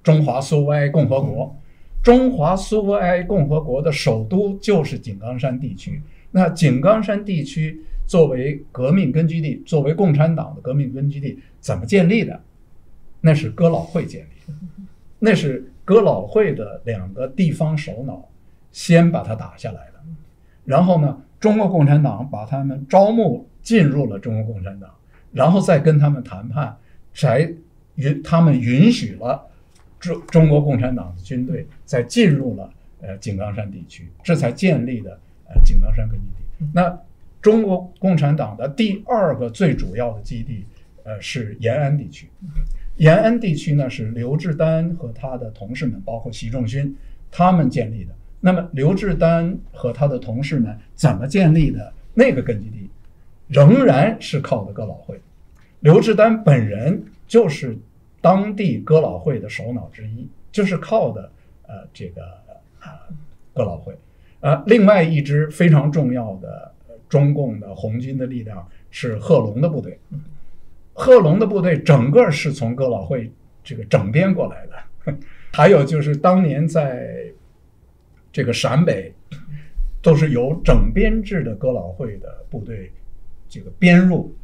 中华苏维埃共和国。中华苏维埃共和国的首都就是井冈山地区。那井冈山地区作为革命根据地，作为共产党的革命根据地，怎么建立的？那是哥老会建立的，那是哥老会的2个地方首脑先把它打下来的。然后呢，中国共产党把他们招募进入了中国共产党，然后再跟他们谈判，他们允许了中国共产党的军队再进入了井冈山地区，这才建立的井冈山根据地。那中国共产党的第2个最主要的基地是延安地区。延安地区呢是刘志丹和他的同事们，包括习仲勋他们建立的。那么刘志丹和他的同事们怎么建立的那个根据地，仍然是靠的哥老会。刘志丹本人就是当地哥老会的首脑之一，就是靠的这个哥老会。另外一支非常重要的中共的红军的力量是贺龙的部队。贺龙的部队整个是从哥老会这个整编过来的。还有就是当年在这个陕北都是由整编制的哥老会的部队这个编入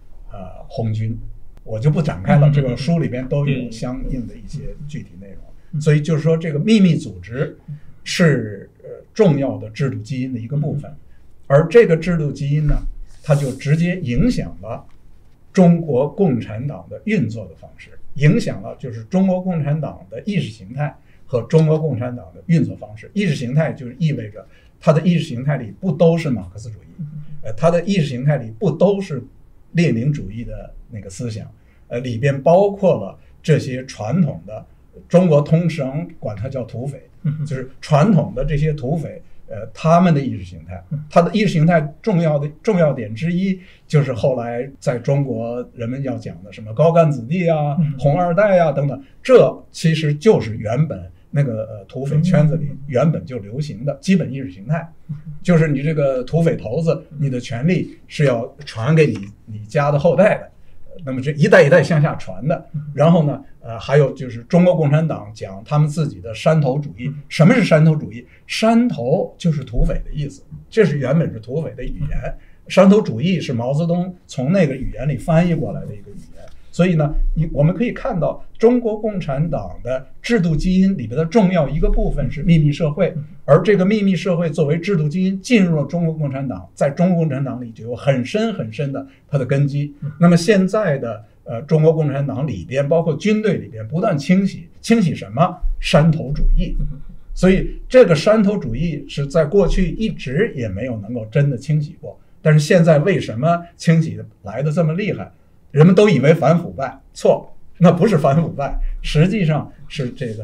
红军，我就不展开了，这个书里边都有相应的一些具体内容。所以就是说，这个秘密组织是重要的制度基因的一个部分，而这个制度基因呢，它就直接影响了中国共产党的运作的方式，影响了就是中国共产党的意识形态和中国共产党的运作方式。意识形态就是意味着它的意识形态里不都是马克思主义，它的意识形态里不都是列宁主义的那个思想，里边包括了这些传统的中国通常管它叫土匪，就是传统的这些土匪，他们的意识形态。他的意识形态重要点之一就是后来在中国人们要讲的什么高干子弟啊、红二代啊等等，这其实就是原本那个土匪圈子里原本就流行的基本意识形态，就是你这个土匪头子，你的权利是要传给你家的后代的，那么这一代一代向下传的。然后呢，还有就是中国共产党讲他们自己的山头主义。什么是山头主义？山头就是土匪的意思，这是原本是土匪的语言。山头主义是毛泽东从那个语言里翻译过来的一个语言。所以呢，我们可以看到中国共产党的制度基因里边的重要一个部分是秘密社会，而这个秘密社会作为制度基因进入了中国共产党，在中国共产党里就有很深很深的它的根基。那么现在的中国共产党里边，包括军队里边不断清洗什么？山头主义。所以这个山头主义是在过去一直也没有能够真的清洗过，但是现在为什么清洗来的这么厉害？人们都以为反腐败，错，那不是反腐败，实际上是这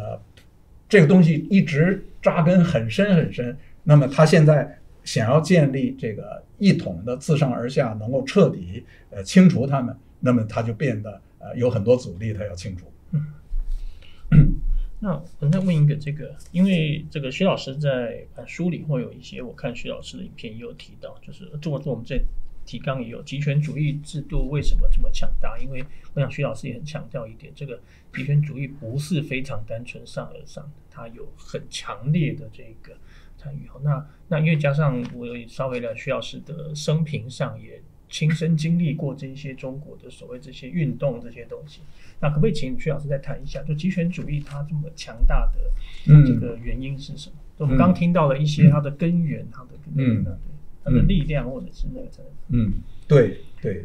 个东西一直扎根很深很深。那么他现在想要建立这个一统的自上而下，能够彻底清除他们，那么他就变得有很多阻力，他要清除。那我再问一个因为这个徐老师在书里会有一些，我看徐老师的影片也有提到，就是我们在提纲也有极权主义制度为什么这么强大？因为我想徐老师也很强调一点，这个极权主义不是非常单纯上而上的，它有很强烈的这个参与。那因为加上我有稍微了徐老师的生平上也亲身经历过这些中国的所谓这些运动这些东西，那可不可以请徐老师再谈一下，就极权主义它这么强大的这个原因是什么？我们刚听到了一些它的根源，它的力量或者是那个对，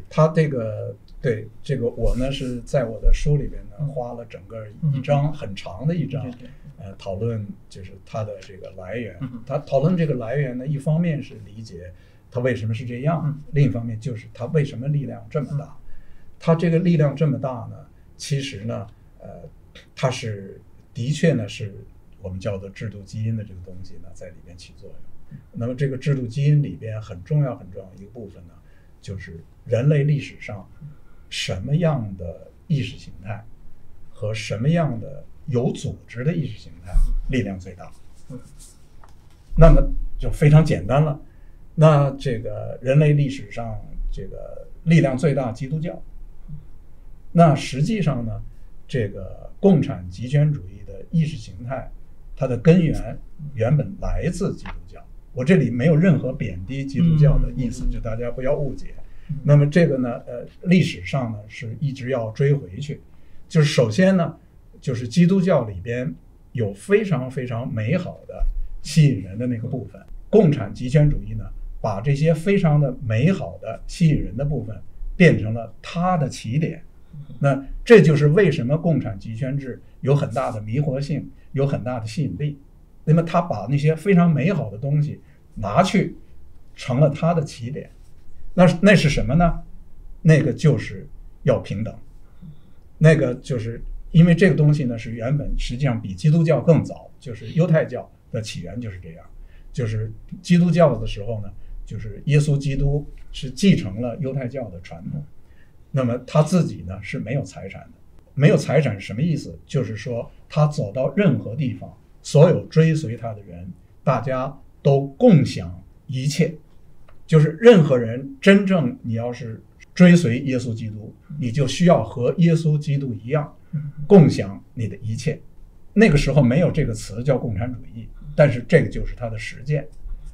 它这个对，这个我呢是在我的书里边呢花了整个一章很长的一章，讨论就是它的这个来源。它讨论这个来源呢，一方面是理解它为什么是这样，另一方面就是它为什么力量这么大。它这个力量这么大呢，其实呢，它是的确呢是我们叫做制度基因的这个东西呢在里边起作用。那么这个制度基因里边很重要一个部分呢，就是人类历史上什么样的意识形态和什么样的有组织的意识形态力量最大。那么就非常简单了。那这个人类历史上这个力量最大基督教，那实际上呢，这个共产极权主义的意识形态，它的根源原本来自基督教。我这里没有任何贬低基督教的意思，就大家不要误解。那么这个呢，历史上呢是一直要追回去。就是首先呢，就是基督教里边有非常非常美好的吸引人的那个部分，共产极权主义呢，把这些非常的美好的吸引人的部分变成了它的起点。那这就是为什么共产极权制有很大的迷惑性，有很大的吸引力。那么他把那些非常美好的东西拿去成了他的起点。那是什么呢？那个就是要平等。那个就是因为这个东西呢是原本实际上比基督教更早，就是犹太教的起源就是这样。就是基督教的时候呢，就是耶稣基督是继承了犹太教的传统，那么他自己呢是没有财产的。没有财产是什么意思？就是说他走到任何地方，所有追随他的人，大家都共享一切。就是任何人真正你要是追随耶稣基督，你就需要和耶稣基督一样共享你的一切。那个时候没有这个词叫共产主义，但是这个就是它的实践。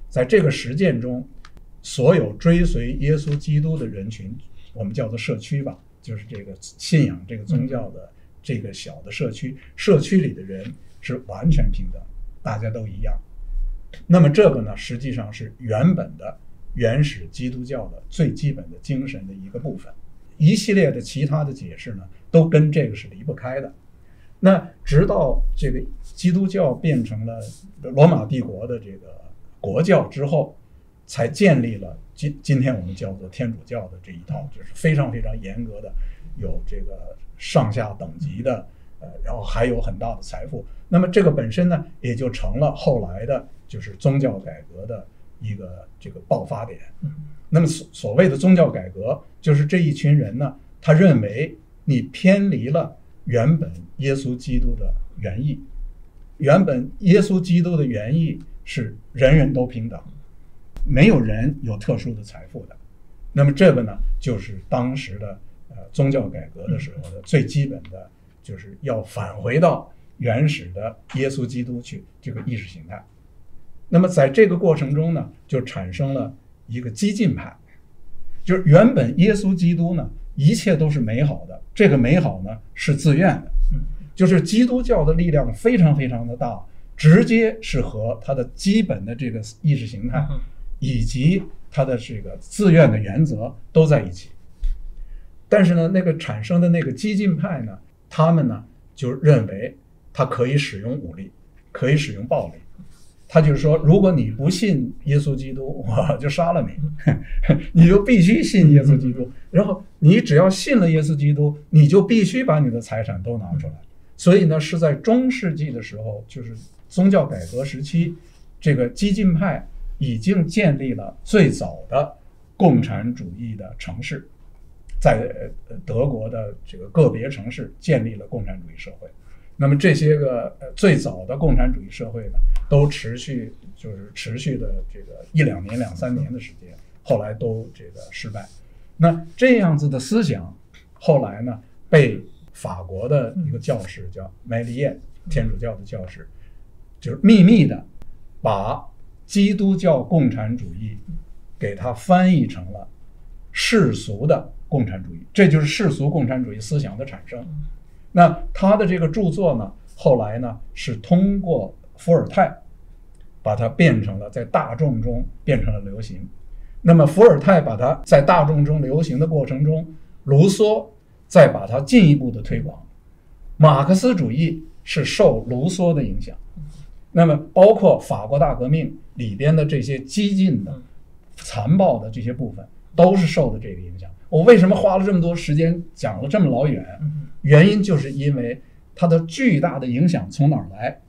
在这个实践中，所有追随耶稣基督的人群，我们叫做社区吧，就是这个信仰这个宗教的这个小的社区，社区里的人是完全平等，大家都一样。那么这个呢，实际上是原始基督教的最基本的精神的一个部分。一系列的其他的解释呢，都跟这个是离不开的。那直到这个基督教变成了罗马帝国的这个国教之后，才建立了今天我们叫做天主教的这一套，就是非常非常严格的，有这个上下等级的，然后还有很大的财富。那么这个本身呢，也就成了后来的就是宗教改革的一个这个爆发点。那么所谓的宗教改革，就是这一群人呢，他认为你偏离了原本耶稣基督的原意。原本耶稣基督的原意是人人都平等，没有人有特殊的财富的。那么这个呢，就是当时的宗教改革的时候的最基本的，就是要返回到原始的耶稣基督去这个意识形态。那么在这个过程中呢，就产生了一个激进派，就是原本耶稣基督呢，一切都是美好的，这个美好呢是自愿的，就是基督教的力量非常非常的大，直接是和它的基本的这个意识形态以及它的这个自愿的原则都在一起。但是呢，那个产生的那个激进派呢，他们呢就认为他可以使用武力，可以使用暴力。他就是说，如果你不信耶稣基督，我就杀了你，你就必须信耶稣基督。然后你只要信了耶稣基督，你就必须把你的财产都拿出来。所以呢，是在中世纪的时候，就是宗教改革时期，这个激进派已经建立了最早的共产主义的城市，在德国的这个个别城市建立了共产主义社会。那么这些个最早的共产主义社会呢，都持续的这个1-2年、2-3年的时间，后来都这个失败。那这样子的思想，后来呢被法国的一个教士叫麦利耶，天主教的教士，就是秘密的把基督教共产主义给它翻译成了世俗的共产主义，这就是世俗共产主义思想的产生。那他的这个著作呢，后来呢是通过伏尔泰把它变成了在大众中变成了流行。那么伏尔泰把它在大众中流行的过程中，卢梭再把它进一步的推广。马克思主义是受卢梭的影响，那么包括法国大革命里边的这些激进的、残暴的这些部分，都是受的这个影响。我为什么花了这么多时间讲了这么老远？原因就是因为它的巨大的影响从哪儿来？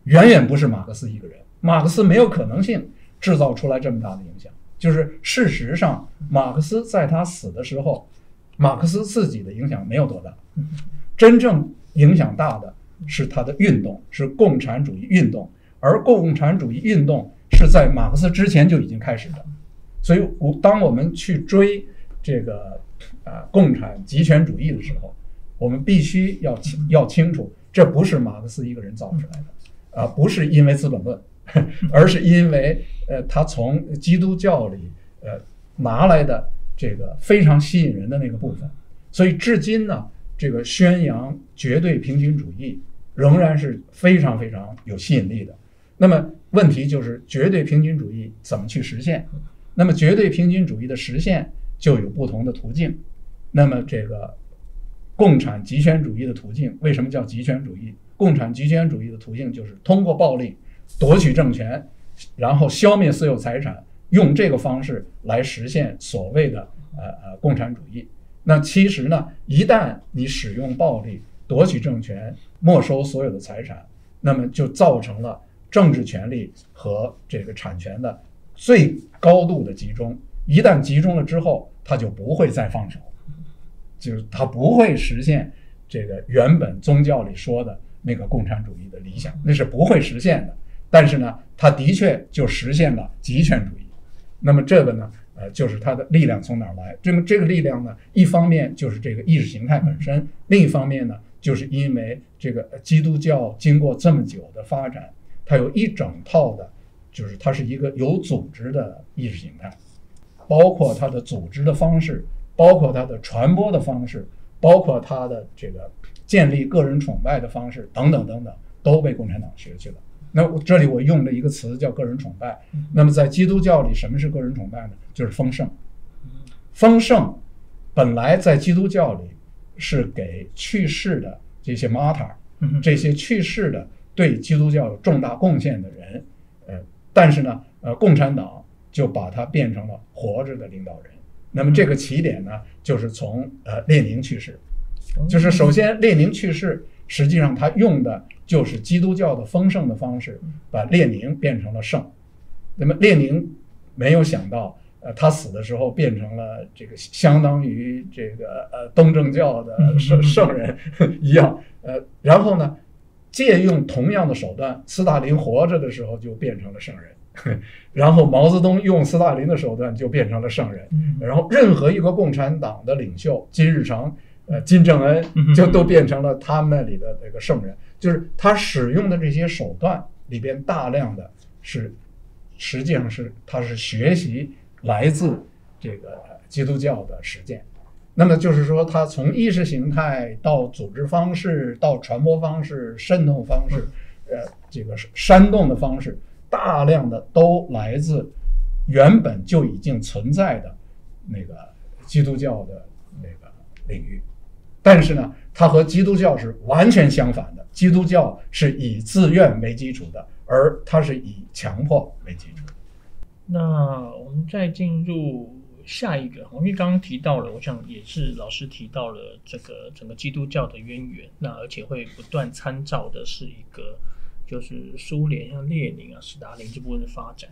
远远不是马克思一个人，马克思没有可能性制造出来这么大的影响。就是事实上，马克思在他死的时候，马克思自己的影响没有多大，真正影响大的是他的运动，是共产主义运动，而共产主义运动是在马克思之前就已经开始的。所以当我们去追这个共产极权主义的时候，我们必须要清楚，这不是马克思一个人造出来的，不是因为《资本论》，而是因为他从基督教里拿来的这个非常吸引人的那个部分。所以至今呢，这个宣扬绝对平均主义仍然是非常非常有吸引力的。那么问题就是绝对平均主义怎么去实现？那么绝对平均主义的实现就有不同的途径。那么这个共产极权主义的途径，为什么叫极权主义？共产极权主义的途径就是通过暴力夺取政权，然后消灭私有财产，用这个方式来实现所谓的共产主义。那其实呢，一旦你使用暴力夺取政权，没收所有的财产，那么就造成了政治权利和这个产权的最高度的集中。一旦集中了之后，它就不会再放手，就是它不会实现这个原本宗教里说的那个共产主义的理想，那是不会实现的。但是呢，它的确就实现了极权主义。那么这个呢，就是它的力量从哪儿来？这个力量呢，一方面就是这个意识形态本身，另一方面呢，就是因为这个基督教经过这么久的发展，它有一整套的，就是它是一个有组织的意识形态，包括它的组织的方式，包括它的传播的方式，包括它的这个建立个人崇拜的方式等等等等，都被共产党学去了。那这里我用的一个词叫个人崇拜。那么在基督教里，什么是个人崇拜呢？就是丰盛。丰盛本来在基督教里是给去世的这些 martyr， 这些去世的对基督教有重大贡献的人，但是呢，共产党就把它变成了活着的领导人。那么这个起点呢，就是从列宁去世，就是首先列宁去世，实际上他用的就是基督教的丰盛的方式，把列宁变成了圣。那么列宁没有想到，他死的时候变成了这个相当于这个东正教的圣人一样，然后呢，借用同样的手段，斯大林活着的时候就变成了圣人，然后毛泽东用斯大林的手段就变成了圣人，然后任何一个共产党的领袖，金日成、金正恩就都变成了他们那里的这个圣人。就是他使用的这些手段里边大量的是，实际上是他是学习来自这个基督教的实践。那么就是说，他从意识形态到组织方式到传播方式、渗透方式，这个煽动的方式，大量的都来自原本就已经存在的那个基督教的那个领域。但是呢，它和基督教是完全相反的。基督教是以自愿为基础的，而它是以强迫为基础的。那我们再进入下一个，因为刚刚提到了，我想也是老师提到了这个整个基督教的渊源，那而且会不断参照的是一个就是苏联像列宁啊、斯大林这部分的发展。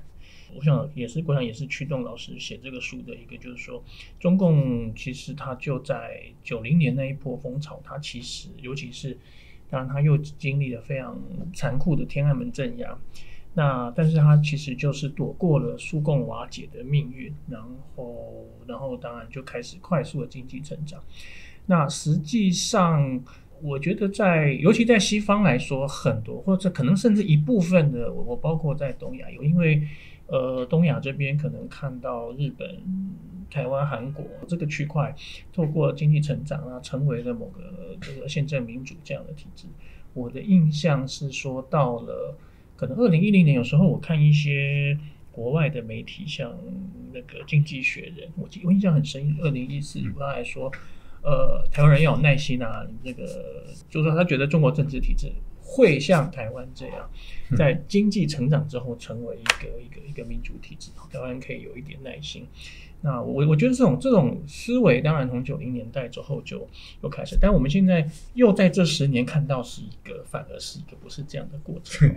我想也是驱动老师写这个书的一个，就是说中共其实它就在90年那一波风潮，它其实尤其是当然它又经历了非常残酷的天安门镇压，但是它其实就是躲过了苏共瓦解的命运，然后当然就开始快速的经济成长。那实际上我觉得尤其在西方来说，很多或者可能甚至一部分的，我包括在东亚有，因为东亚这边可能看到日本、台湾、韩国这个区块透过经济成长啊，成为了某个这个宪政民主这样的体制。我的印象是说，到了可能2010年，有时候我看一些国外的媒体，像那个《经济学人》，我印象很深，2014他还说，台湾人要有耐心啊，就是说他觉得中国政治体制会像台湾这样，在经济成长之后成为一个民主体制，台湾可以有一点耐心。那我觉得这种思维，当然从90年代之后就开始，但我们现在又在这10年看到反而是一个不是这样的过程。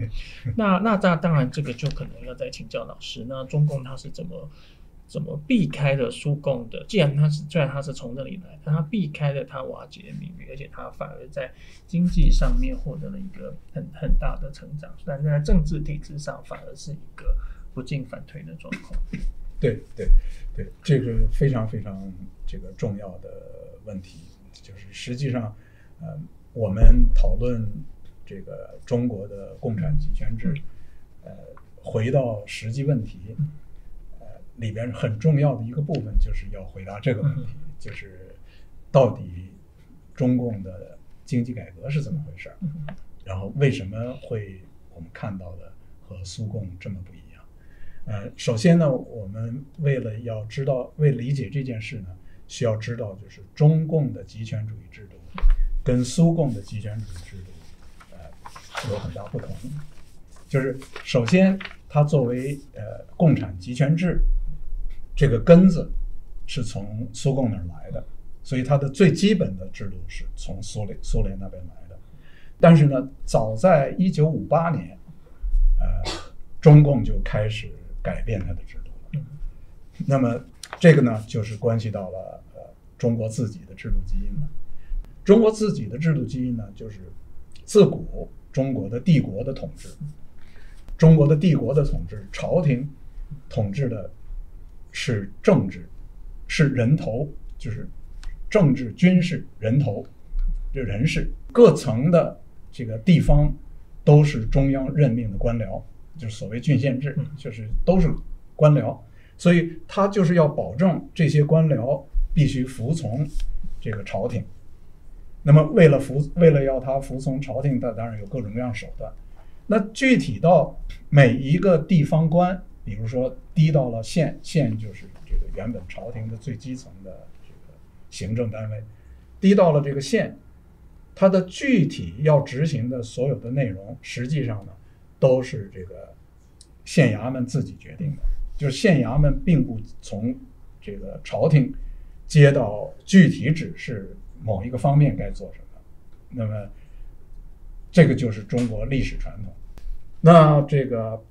那当然这个就可能要再请教老师，那中共他是怎么避开了苏共的？虽然他是从那里来，但他避开了他瓦解的命运，而且他反而在经济上面获得了一个很大的成长，但在政治体制上反而是一个不进反退的状况。对，这个非常非常这个重要的问题，就是实际上，我们讨论这个中国的共产集权制，回到实际问题，里边很重要的一个部分就是要回答这个问题，就是到底中共的经济改革是怎么回事，然后为什么会我们看到的和苏共这么不一样？首先呢，我们为了理解这件事呢，需要知道就是中共的集权主义制度跟苏共的集权主义制度有很大不同。就是首先，它作为共产集权制，这个根子是从苏共那儿来的，所以它的最基本的制度是从苏联那边来的。但是呢，早在1958年，中共就开始改变它的制度了。那么这个呢，就是关系到了中国自己的制度基因了。中国自己的制度基因呢，就是自古中国的帝国的统治，中国的帝国的统治，朝廷统治的是政治，是人头，就是政治、军事、人头，这人事各层的这个地方都是中央任命的官僚，就是所谓郡县制，就是都是官僚，所以他就是要保证这些官僚必须服从这个朝廷。那么为了要他服从朝廷，他当然有各种各样手段。那具体到每一个地方官，比如说低到了县就是这个原本朝廷的最基层的这个行政单位，低到了这个县，它的具体要执行的所有的内容，实际上呢都是这个县衙门自己决定的，就是县衙门并不从这个朝廷接到具体指示某一个方面该做什么。那么这个就是中国历史传统。那这个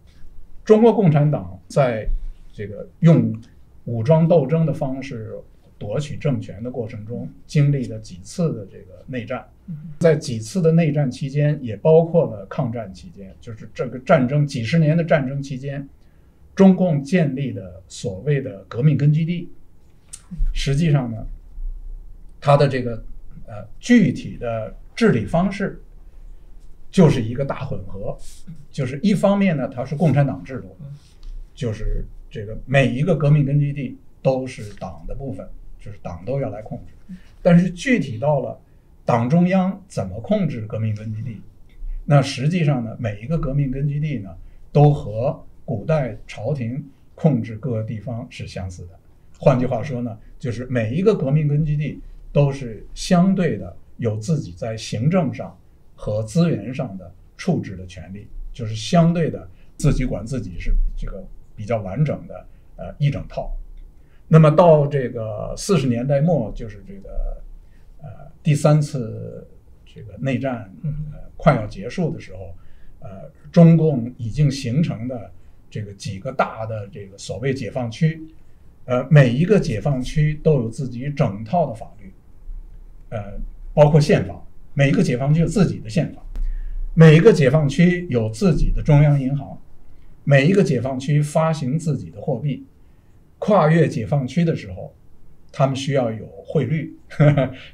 中国共产党在这个用武装斗争的方式夺取政权的过程中，经历了几次的这个内战，在几次的内战期间，也包括了抗战期间，就是这个战争几十年的战争期间，中共建立的所谓的革命根据地，实际上呢，它的这个具体的治理方式就是一个大混合，就是一方面呢，它是共产党制度，就是这个每一个革命根据地都是党的部分，就是党都要来控制。但是具体到了党中央怎么控制革命根据地，那实际上呢，每一个革命根据地呢，都和古代朝廷控制各个地方是相似的。换句话说呢，就是每一个革命根据地都是相对的有自己在行政上和资源上的处置的权利，就是相对的自己管自己，是这个比较完整的一整套。那么到这个40年代末，就是这个第3次这个内战快要结束的时候，中共已经形成的这个几个大的这个所谓解放区，每一个解放区都有自己整套的法律，包括宪法，每一个解放区有自己的宪法，每一个解放区有自己的中央银行，每一个解放区发行自己的货币。跨越解放区的时候，他们需要有汇率，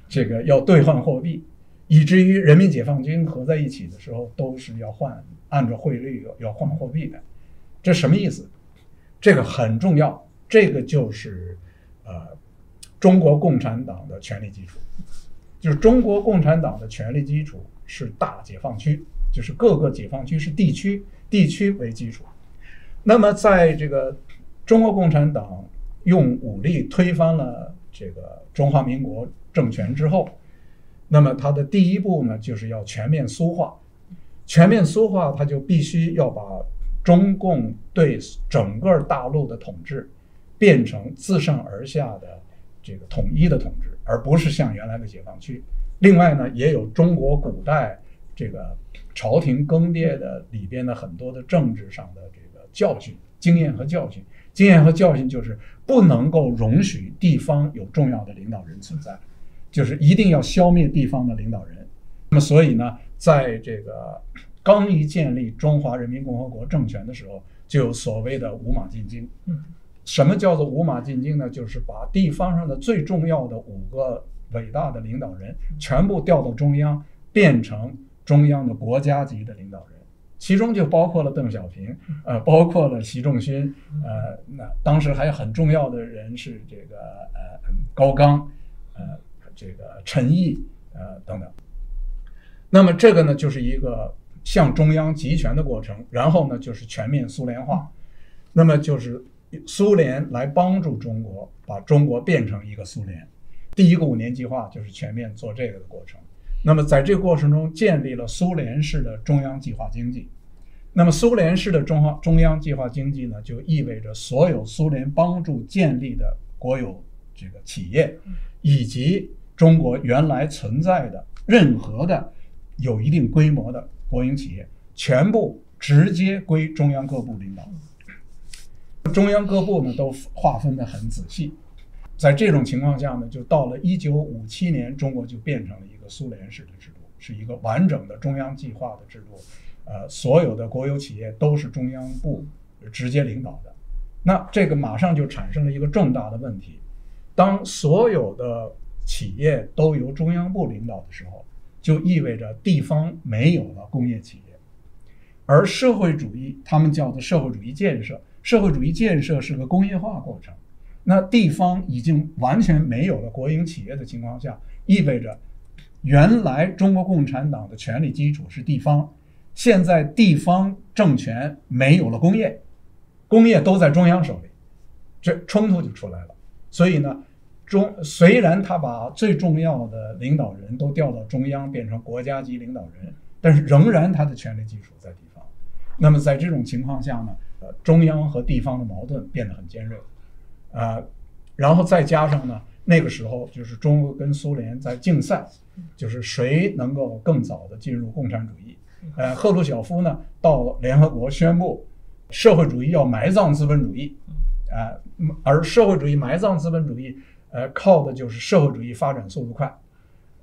这个要兑换货币，以至于人民解放军合在一起的时候都是要按照汇率要换货币的。这什么意思？这个很重要，这个就是中国共产党的权力基础。就是中国共产党的权力基础是大解放区，就是各个解放区是地区为基础。那么在这个中国共产党用武力推翻了这个中华民国政权之后，那么它的第一步呢，就是要全面苏化。全面苏化，它就必须要把中共对整个大陆的统治变成自上而下的这个统一的统治，而不是像原来的解放区。另外呢，也有中国古代这个朝廷更迭的里边的很多的政治上的这个教训、经验和教训。经验和教训就是不能够容许地方有重要的领导人存在，就是一定要消灭地方的领导人。那么所以呢，在这个刚一建立中华人民共和国政权的时候，就有所谓的五马进京。什么叫做五马进京呢？就是把地方上的最重要的5个伟大的领导人全部调到中央，变成中央的国家级的领导人。其中就包括了邓小平，包括了习仲勋，那当时还有很重要的人是这个高岗，这个陈毅，等等。那么这个呢，就是一个向中央集权的过程，然后呢就是全面苏联化，那么就是苏联来帮助中国把中国变成一个苏联。第一个5年计划就是全面做这个的过程。那么在这个过程中建立了苏联式的中央计划经济。那么苏联式的中央计划经济呢，就意味着所有苏联帮助建立的国有这个企业，以及中国原来存在的任何的有一定规模的国营企业，全部直接归中央各部领导。中央各部呢都划分得很仔细。在这种情况下呢，就到了1957年，中国就变成了一个苏联式的制度，是一个完整的中央计划的制度。所有的国有企业都是中央部直接领导的。那这个马上就产生了一个重大的问题：当所有的企业都由中央部领导的时候，就意味着地方没有了工业企业，而社会主义，他们叫做社会主义建设，社会主义建设是个工业化过程。那地方已经完全没有了国营企业的情况下，意味着原来中国共产党的权力基础是地方，现在地方政权没有了工业，工业都在中央手里，这冲突就出来了。所以呢，虽然他把最重要的领导人都调到中央，变成国家级领导人，但是仍然他的权力基础在地方。那么在这种情况下呢，中央和地方的矛盾变得很尖锐。然后再加上呢，那个时候就是中国跟苏联在竞赛，就是谁能够更早的进入共产主义。赫鲁晓夫呢到联合国宣布，社会主义要埋葬资本主义，而社会主义埋葬资本主义，靠的就是社会主义发展速度快，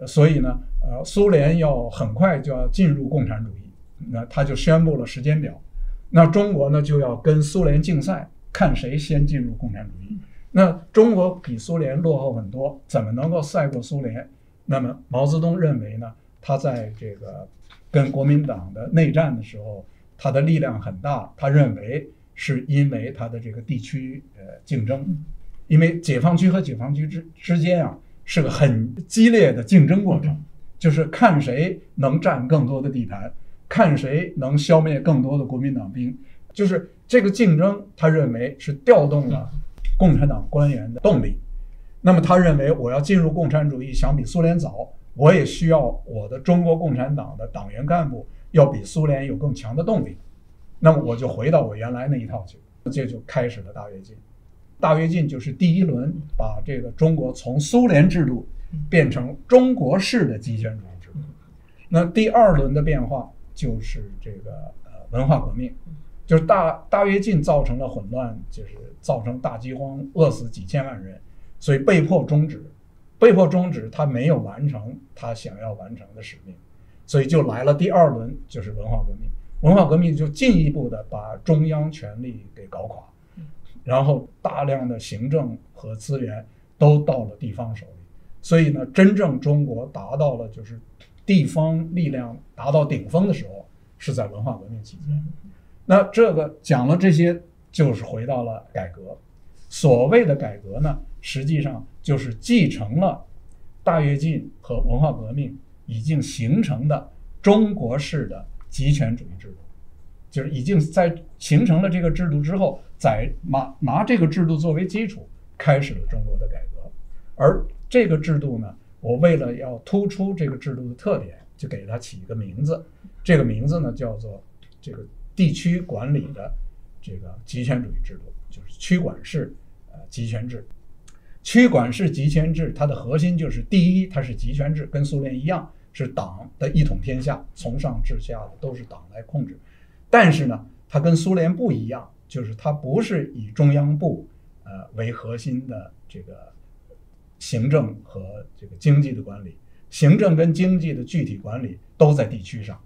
所以呢，苏联要很快就要进入共产主义，那他就宣布了时间表。那中国呢就要跟苏联竞赛，看谁先进入共产主义。那中国比苏联落后很多，怎么能够赛过苏联？那么毛泽东认为呢，他在这个跟国民党的内战的时候，他的力量很大，他认为是因为他的这个地区竞争，因为解放区和解放区之间啊是个很激烈的竞争过程，就是看谁能占更多的地盘，看谁能消灭更多的国民党兵，就是这个竞争，他认为是调动了共产党官员的动力。那么他认为我要进入共产主义想比苏联早，我也需要我的中国共产党的党员干部要比苏联有更强的动力，那么我就回到我原来那一套去，这就开始了大跃进。大跃进就是第一轮把这个中国从苏联制度变成中国式的集权主义制度。那第二轮的变化就是这个文化革命，就是大跃进造成了混乱，就是造成大饥荒，饿死几千万人，所以被迫终止，他没有完成他想要完成的使命，所以就来了第二轮，就是文化革命。文化革命就进一步的把中央权力给搞垮，然后大量的行政和资源都到了地方手里，所以呢，真正中国达到了就是地方力量达到顶峰的时候，是在文化革命期间。那这个讲了这些，就是回到了改革。所谓的改革呢，实际上就是继承了大跃进和文化革命已经形成的中国式的集权主义制度，就是已经在形成了这个制度之后，再拿这个制度作为基础，开始了中国的改革。而这个制度呢，我为了要突出这个制度的特点，就给它起一个名字，这个名字呢叫做这个地区管理的这个集权主义制度，就是区管式集权制。区管式集权制它的核心就是第一，它是集权制，跟苏联一样是党的一统天下，从上至下的都是党来控制。但是呢，它跟苏联不一样，就是它不是以中央部为核心的这个行政和这个经济的管理，行政跟经济的具体管理都在地区上，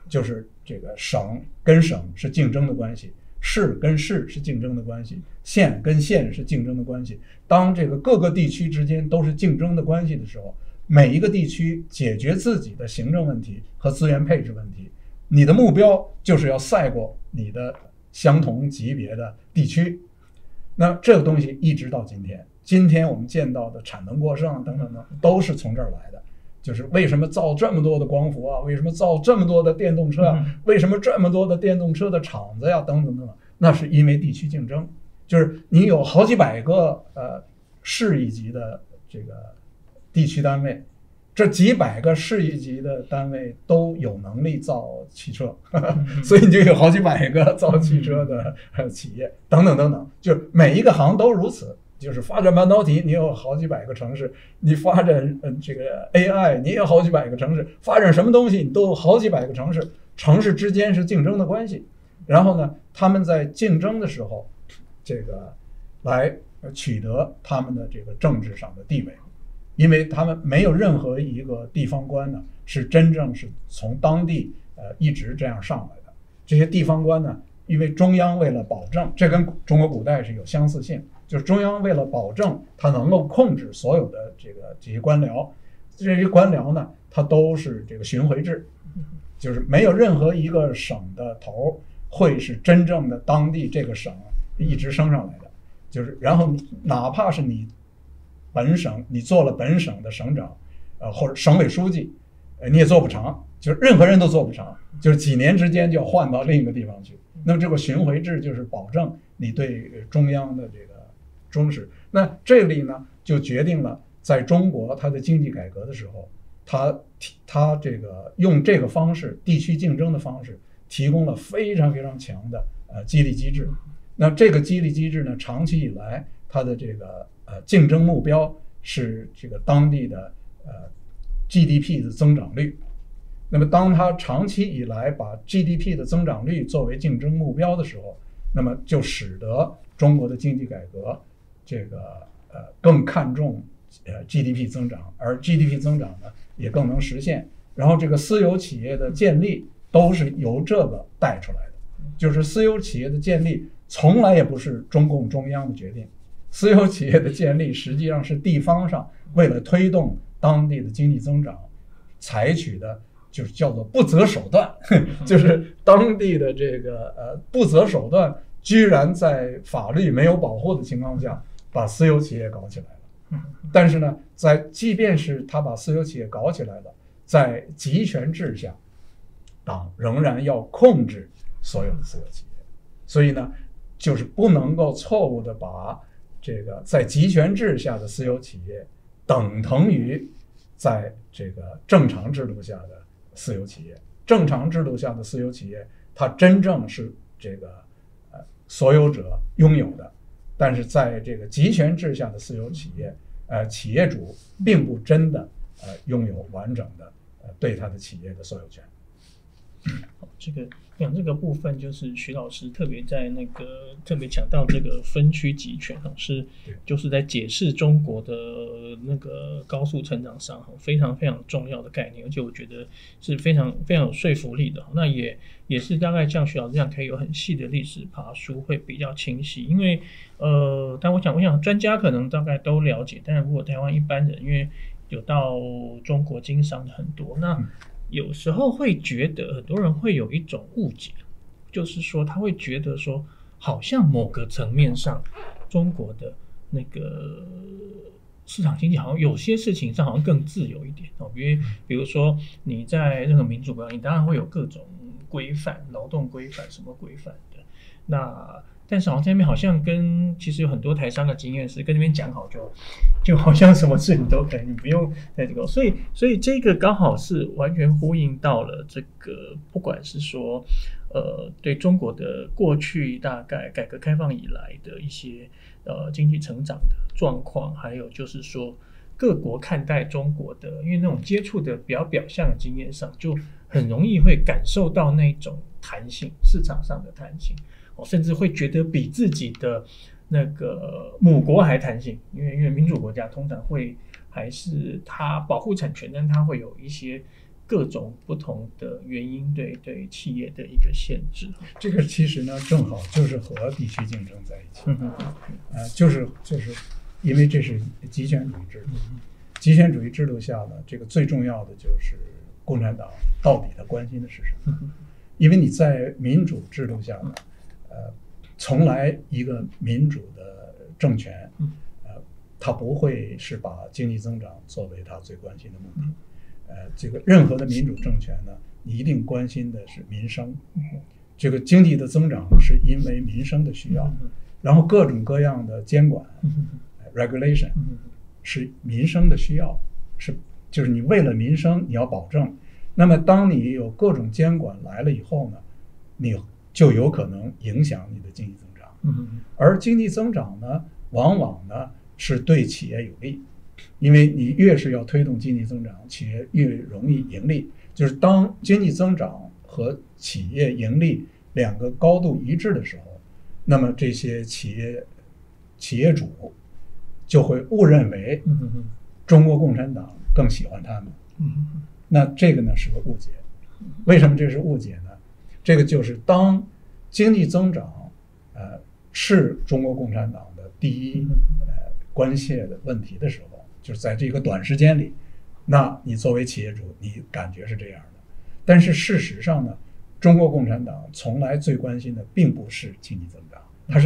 就是这个省跟省是竞争的关系，市跟市是竞争的关系，县跟县是竞争的关系。当这个各个地区之间都是竞争的关系的时候，每一个地区解决自己的行政问题和资源配置问题，你的目标就是要赛过你的相同级别的地区。那这个东西一直到今天我们见到的产能过剩等等的都是从这儿来的。就是为什么造这么多的光伏啊，为什么造这么多的电动车啊，为什么这么多的电动车的厂子呀，等等等等，那是因为地区竞争。就是你有好几百个市一级的这个地区单位，这几百个市一级的单位都有能力造汽车，所以你就有好几百个造汽车的企业等等等等，就每一个行都如此。就是发展半导体，你有好几百个城市；你发展这个 AI， 你也有好几百个城市；发展什么东西，你都有好几百个城市。城市之间是竞争的关系，然后呢，他们在竞争的时候，这个来取得他们的这个政治上的地位，因为他们没有任何一个地方官呢是真正是从当地一直这样上来的。这些地方官呢，因为中央为了保证，这跟中国古代是有相似性。就是中央为了保证它能够控制所有的这些官僚，这些官僚呢，它都是这个巡回制，就是没有任何一个省的头会是真正的当地这个省一直升上来的，就是然后哪怕是你本省你做了本省的省长，或者省委书记，你也做不长，就是任何人都做不长，就是几年之间就要换到另一个地方去。那么这个巡回制就是保证你对中央的这个忠实。那这里呢，就决定了在中国它的经济改革的时候，它这个用这个方式，地区竞争的方式，提供了非常非常强的激励机制。那这个激励机制呢，长期以来它的这个竞争目标是这个当地的GDP 的增长率。那么当它长期以来把 GDP 的增长率作为竞争目标的时候，那么就使得中国的经济改革这个更看重GDP 增长，而 GDP 增长呢也更能实现。然后这个私有企业的建立都是由这个带出来的，就是私有企业的建立从来也不是中共中央的决定，私有企业的建立实际上是地方上为了推动当地的经济增长采取的，就是叫做不择手段，就是当地的这个不择手段，居然在法律没有保护的情况下把私有企业搞起来了。但是呢，即便是他把私有企业搞起来了，在集权制下，党仍然要控制所有的私有企业，所以呢，就是不能够错误的把这个在集权制下的私有企业等同于在这个正常制度下的私有企业。正常制度下的私有企业，它真正是这个所有者拥有的，但是在这个集权制下的私有企业，企业主并不真的拥有完整的对他的企业的所有权。这个部分就是徐老师特别特别强调这个分区集权就是在解释中国的那个高速成长上非常非常重要的概念，而且我觉得是非常非常有说服力的。那也是大概像徐老师这样可以有很细的历史爬书会比较清晰，因为但我想专家可能大概都了解，但是如果台湾一般人因为有到中国经商的很多，那有时候会觉得很多人会有一种误解，就是说他会觉得说好像某个层面上中国的那个市场经济好像有些事情上好像更自由一点比如说你在任何民主国家，你当然会有各种规范，劳动规范什么规范的，但是这边好像其实有很多台商的经验是跟那边讲好就好像什么事你都可以，你不用在这个，所以这个刚好是完全呼应到了这个，不管是说对中国的过去大概改革开放以来的一些经济成长的状况，还有就是说各国看待中国的，因为那种接触的表象的经验上，就很容易会感受到那种弹性，市场上的弹性。甚至会觉得比自己的那个母国还弹性，因为民主国家通常会还是它保护产权，但它会有一些各种不同的原因对企业的一个限制。这个其实呢，正好就是和地区竞争在一起，就是因为这是极权主义制度，极权主义制度下呢，这个最重要的就是共产党到底他关心的是什么？因为你在民主制度下呢。从来一个民主的政权，它不会是把经济增长作为它最关心的目的。这个任何的民主政权呢，你一定关心的是民生。这个经济的增长是因为民生的需要，然后各种各样的监管 regulation 是民生的需要，就是你为了民生你要保证。那么当你有各种监管来了以后呢，你就有可能影响你的经济增长，而经济增长呢，往往呢是对企业有利，因为你越是要推动经济增长，企业越容易盈利。就是当经济增长和企业盈利两个高度一致的时候，那么这些企业主就会误认为中国共产党更喜欢他们，那这个呢是个误解。为什么这是误解呢？这个就是当经济增长是中国共产党的第一关切的问题的时候，就是在这个短时间里，那你作为企业主你感觉是这样的。但是事实上呢，中国共产党从来最关心的并不是经济增长，它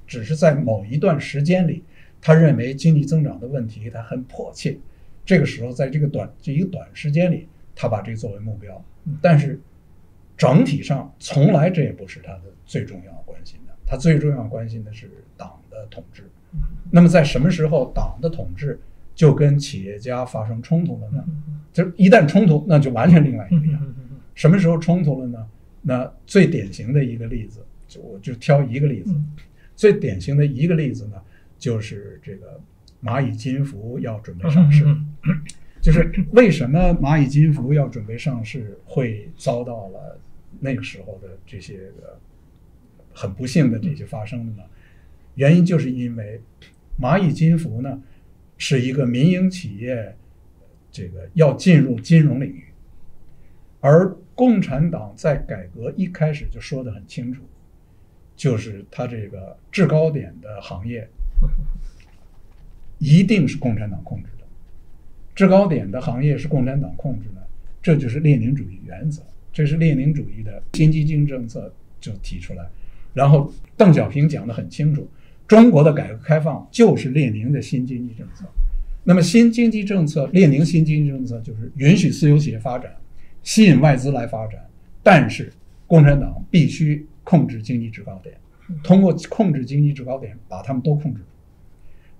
只是在某一段时间里，他认为经济增长的问题他很迫切，这个时候在这一个短时间里，他把这个作为目标。但是整体上从来这也不是他的最重要关心的，他最重要关心的是党的统治。那么在什么时候党的统治就跟企业家发生冲突了呢？就一旦冲突，那就完全另外一个样。什么时候冲突了呢？那最典型的一个例子，我就挑一个例子，最典型的一个例子呢，就是这个蚂蚁金服要准备上市。就是为什么蚂蚁金服要准备上市会遭到了那个时候的这些很不幸的这些发生的呢？原因就是因为蚂蚁金服呢是一个民营企业，这个要进入金融领域，而共产党在改革一开始就说得很清楚，就是它这个制高点的行业一定是共产党控制的。制高点的行业是共产党控制的，这就是列宁主义原则，这是列宁主义的新经济政策就提出来。然后邓小平讲得很清楚，中国的改革开放就是列宁的新经济政策。那么新经济政策，列宁新经济政策就是允许私有企业发展，吸引外资来发展，但是共产党必须控制经济制高点，通过控制经济制高点把他们都控制住。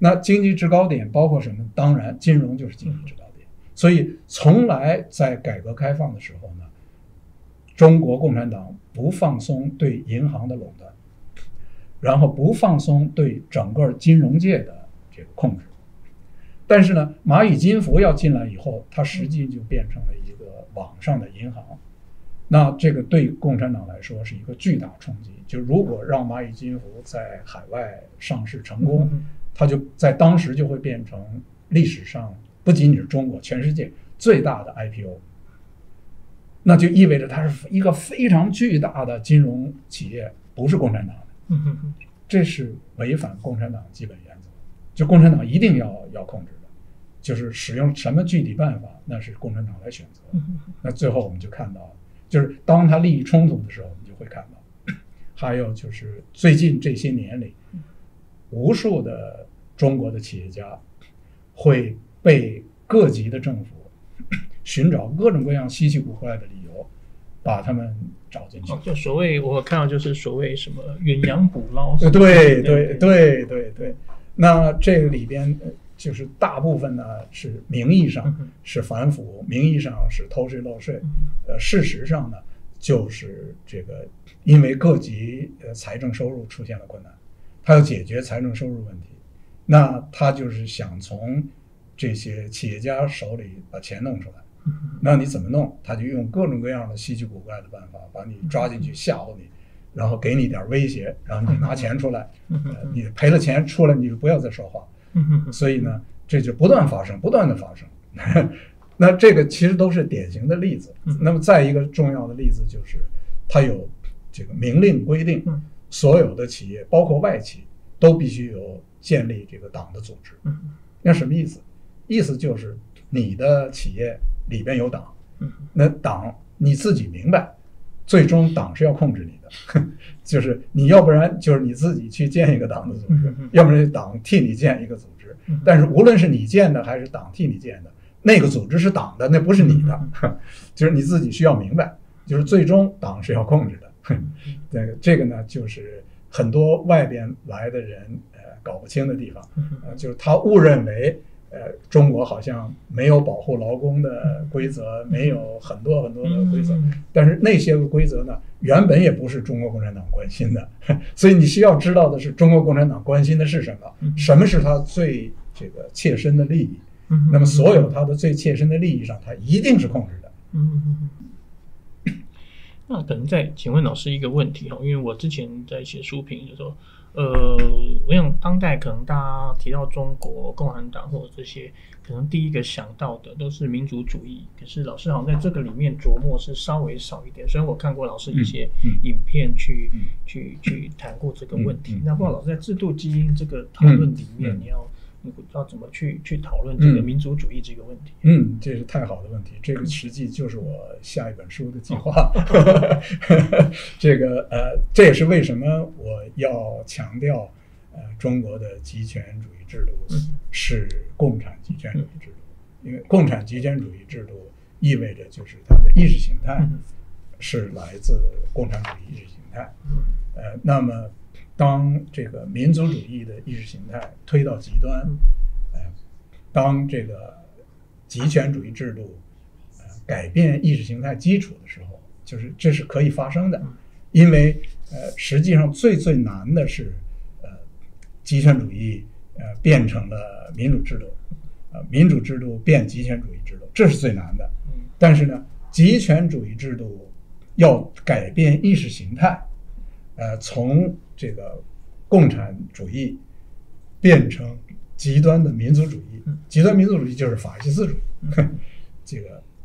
那经济制高点包括什么？当然金融就是经济制高点。所以从来在改革开放的时候呢，中国共产党不放松对银行的垄断，然后不放松对整个金融界的这个控制。但是呢，蚂蚁金服要进来以后，它实际就变成了一个网上的银行。那这个对共产党来说是一个巨大冲击。就如果让蚂蚁金服在海外上市成功，它就在当时就会变成历史上不仅仅是中国，全世界最大的 IPO。那就意味着它是一个非常巨大的金融企业，不是共产党的。这是违反共产党基本原则，就共产党一定要控制的，就是使用什么具体办法，那是共产党来选择。那最后我们就看到了，就是当它利益冲突的时候，我们就会看到。还有就是最近这些年里，无数的中国的企业家会被各级的政府寻找各种各样稀奇古怪的理由，把他们找进去。就所谓我看到就是所谓什么远洋捕捞。对。那这个里边就是大部分呢是名义上是反腐，名义上是偷税漏税，事实上呢就是这个因为各级财政收入出现了困难，他要解决财政收入问题，那他就是想从这些企业家手里把钱弄出来。那你怎么弄？他就用各种各样的稀奇古怪的办法把你抓进去吓唬你，然后给你点威胁，然后你拿钱出来，你赔了钱出来你就不要再说话。所以呢这就不断发生，不断的发生。那这个其实都是典型的例子。那么再一个重要的例子就是它有这个明令规定，所有的企业包括外企都必须有建立这个党的组织。那什么意思？意思就是你的企业里边有党，那党你自己明白，最终党是要控制你的，就是你要不然就是你自己去建一个党的组织，要不然党替你建一个组织。但是无论是你建的还是党替你建的，那个组织是党的，那不是你的，就是你自己需要明白，就是最终党是要控制的。这个呢，就是很多外边来的人搞不清的地方，就是他误认为中国好像没有保护劳工的规则，没有很多很多的规则，但是那些个规则呢，原本也不是中国共产党关心的，所以你需要知道的是中国共产党关心的是什么，什么是他最这个切身的利益。那么所有他的最切身的利益上，他一定是控制的。那可能再请问老师一个问题，因为我之前在写书评的时候，我想当代可能大家提到中国共产党或者这些，可能第一个想到的都是民族主义。可是老师好像在这个里面琢磨是稍微少一点。虽然我看过老师一些影片去谈过这个问题，那不知道老师在制度基因这个讨论里面，你要怎么去讨论这个民族主义这个问题？这是太好的问题，这个实际就是我下一本书的计划。这也是为什么我要强调中国的集权主义制度是共产集权主义制度，因为共产集权主义制度意味着就是它的意识形态是来自共产主义意识形态。那么当这个民族主义的意识形态推到极端，当这个集权主义制度改变意识形态基础的时候，就是这是可以发生的。因为实际上最难的是集权主义变成了民主制度，民主制度变集权主义制度，这是最难的。但是呢，集权主义制度要改变意识形态，从这个共产主义变成极端的民族主义，极端民族主义就是法西斯主义，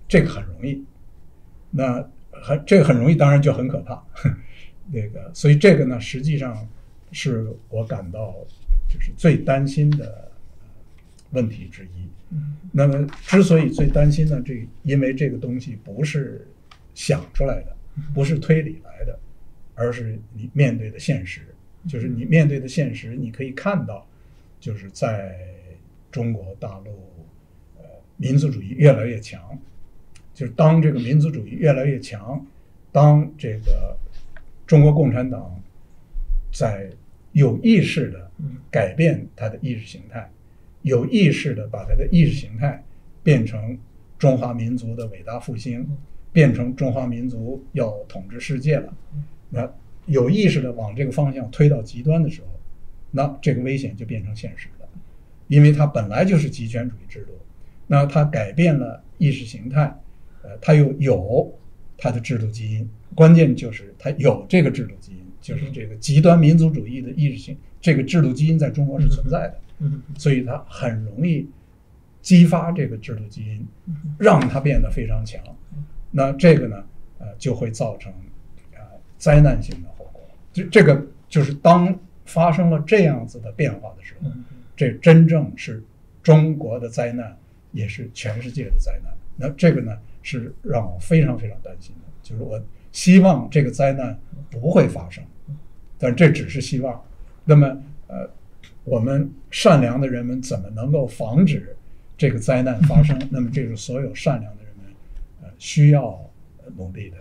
这个很容易，那这个很容易，当然就很可怕。所以这个呢，实际上是我感到就是最担心的问题之一。那么之所以最担心呢，因为这个东西不是想出来的，不是推理来的，而是你面对的现实。就是你面对的现实，你可以看到，就是在中国大陆，民族主义越来越强。就是当这个民族主义越来越强，当这个中国共产党在有意识的改变它的意识形态，有意识的把它的意识形态变成中华民族的伟大复兴，变成中华民族要统治世界了，那有意识的往这个方向推到极端的时候，那这个危险就变成现实了。因为它本来就是集权主义制度，那它改变了意识形态，它又有它的制度基因，关键就是它有这个制度基因，就是这个极端民族主义的意识形，这个制度基因在中国是存在的，所以它很容易激发这个制度基因，让它变得非常强。那这个呢，就会造成灾难性的后果。这个就是当发生了这样子的变化的时候，这真正是中国的灾难，也是全世界的灾难。那这个呢，是让我非常非常担心的，就是我希望这个灾难不会发生，但这只是希望。那么我们善良的人们怎么能够防止这个灾难发生？那么这是所有善良的人们需要努力的。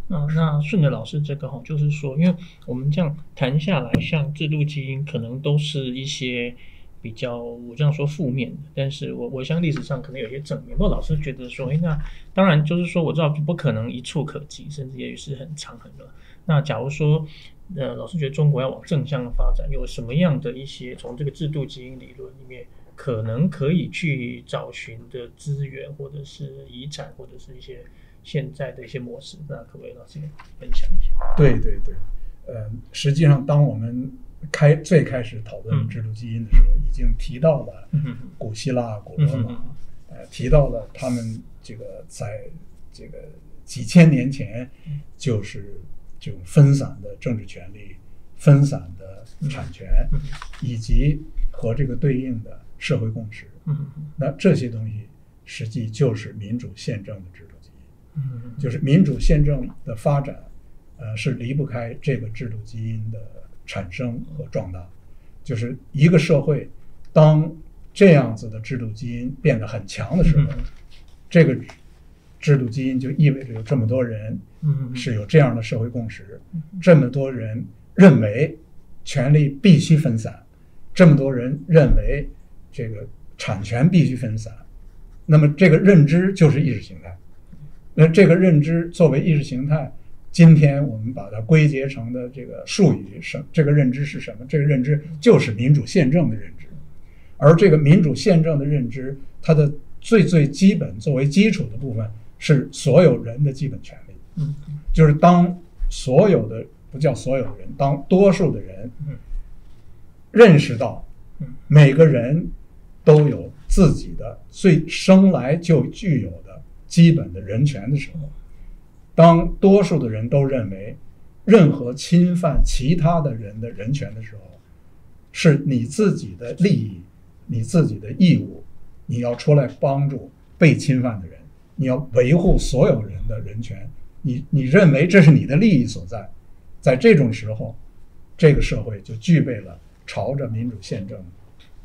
那顺着老师这个就是说，因为我们这样谈下来，像制度基因可能都是一些比较我这样说负面的，但是我相信历史上可能有些正面。不过老师觉得说，那当然就是说我知道不可能一触可及，甚至也是很长很短。那假如说老师觉得中国要往正向的发展，有什么样的一些从这个制度基因理论里面可能可以去找寻的资源，或者是遗产，或者是一些现在的一些模式，那可不可以老师分享一下？对对对，实际上当我们最开始讨论制度基因的时候，已经提到了古希腊、古罗马，提到了他们这个在这个几千年前就是这种分散的政治权利、分散的产权，以及和这个对应的社会共识。那这些东西实际就是民主宪政的制度基因，就是民主宪政的发展，是离不开这个制度基因的产生和壮大。就是一个社会当这样子的制度基因变得很强的时候，这个制度基因就意味着有这么多人是有这样的社会共识，这么多人认为权力必须分散，这么多人认为这个产权必须分散，那么这个认知就是意识形态。那这个认知作为意识形态，今天我们把它归结成的这个术语，这个认知是什么？这个认知就是民主宪政的认知。而这个民主宪政的认知，它的最基本作为基础的部分是所有人的基本权利。就是当所有的，不叫所有人，当多数的人认识到每个人都有自己的生来就具有的基本的人权的时候，当多数的人都认为任何侵犯其他的人的人权的时候，是你自己的利益、你自己的义务，你要出来帮助被侵犯的人，你要维护所有人的人权，你认为这是你的利益所在，在这种时候，这个社会就具备了朝着民主宪政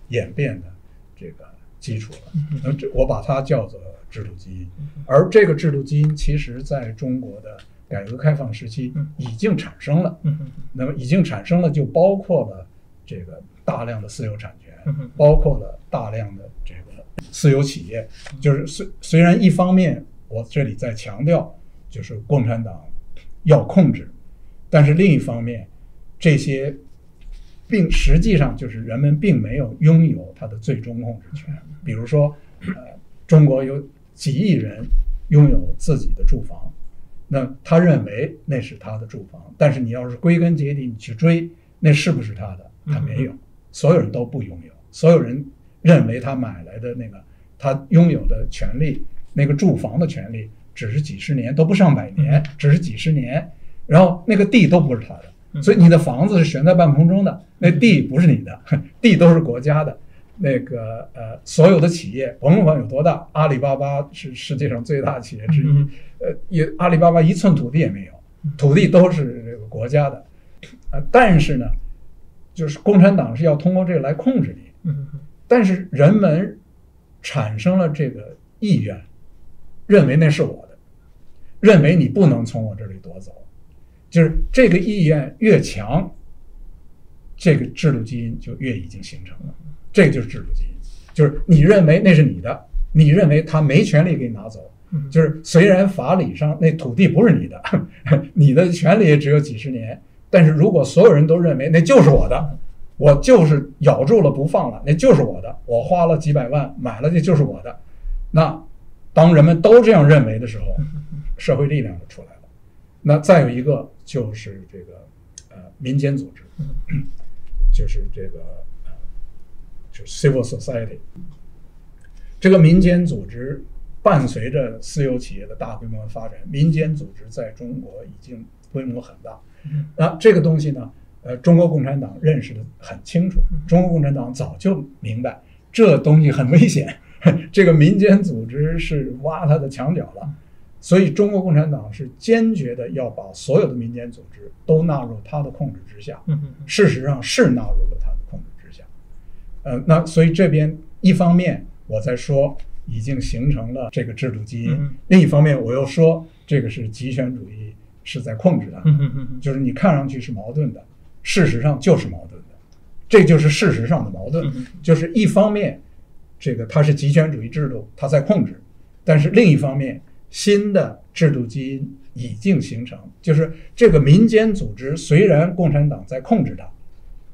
演变的这个基础了。那我把它叫做制度基因。而这个制度基因其实在中国的改革开放时期已经产生了。那么已经产生了就包括了这个大量的私有产权，包括了大量的这个私有企业。就是虽然一方面我这里在强调就是共产党要控制，但是另一方面这些实际上就是人们并没有拥有它的最终控制权。比如说中国有几亿人拥有自己的住房，那他认为那是他的住房，但是你要是归根结底你去追，那是不是他的？他没有，所有人都不拥有，所有人认为他买来的那个他拥有的权利，那个住房的权利只是几十年，都不上百年，只是几十年，然后那个地都不是他的，所以你的房子是悬在半空中的，那地不是你的，地都是国家的。那个所有的企业甭管有多大，阿里巴巴是世界上最大企业之一，阿里巴巴1寸土地也没有，土地都是这个国家的。但是呢，就是共产党是要通过这个来控制你。但是人们产生了这个意愿，认为那是我的，认为你不能从我这里夺走。就是这个意愿越强，这个制度基因就越已经形成了。这个就是制度基因，就是你认为那是你的，你认为他没权利给你拿走。就是虽然法理上那土地不是你的，你的权利也只有几十年，但是如果所有人都认为那就是我的，我就是咬住了不放了，那就是我的，我花了几百万买了，这就是我的。那当人们都这样认为的时候，社会力量就出来了。那再有一个就是这个民间组织，就是这个就是 civil society。 这个民间组织伴随着私有企业的大规模发展，民间组织在中国已经规模很大。那这个东西呢，中国共产党认识的很清楚，中国共产党早就明白这东西很危险，这个民间组织是挖它的墙角了。所以中国共产党是坚决的要把所有的民间组织都纳入它的控制之下。事实上是纳入了它的控制之下。那所以这边一方面我在说已经形成了这个制度基因，另一方面我又说这个是极权主义是在控制他，就是你看上去是矛盾的，事实上就是矛盾的，这就是事实上的矛盾，就是一方面这个它是极权主义制度，它在控制，但是另一方面新的制度基因已经形成，就是这个民间组织虽然共产党在控制它，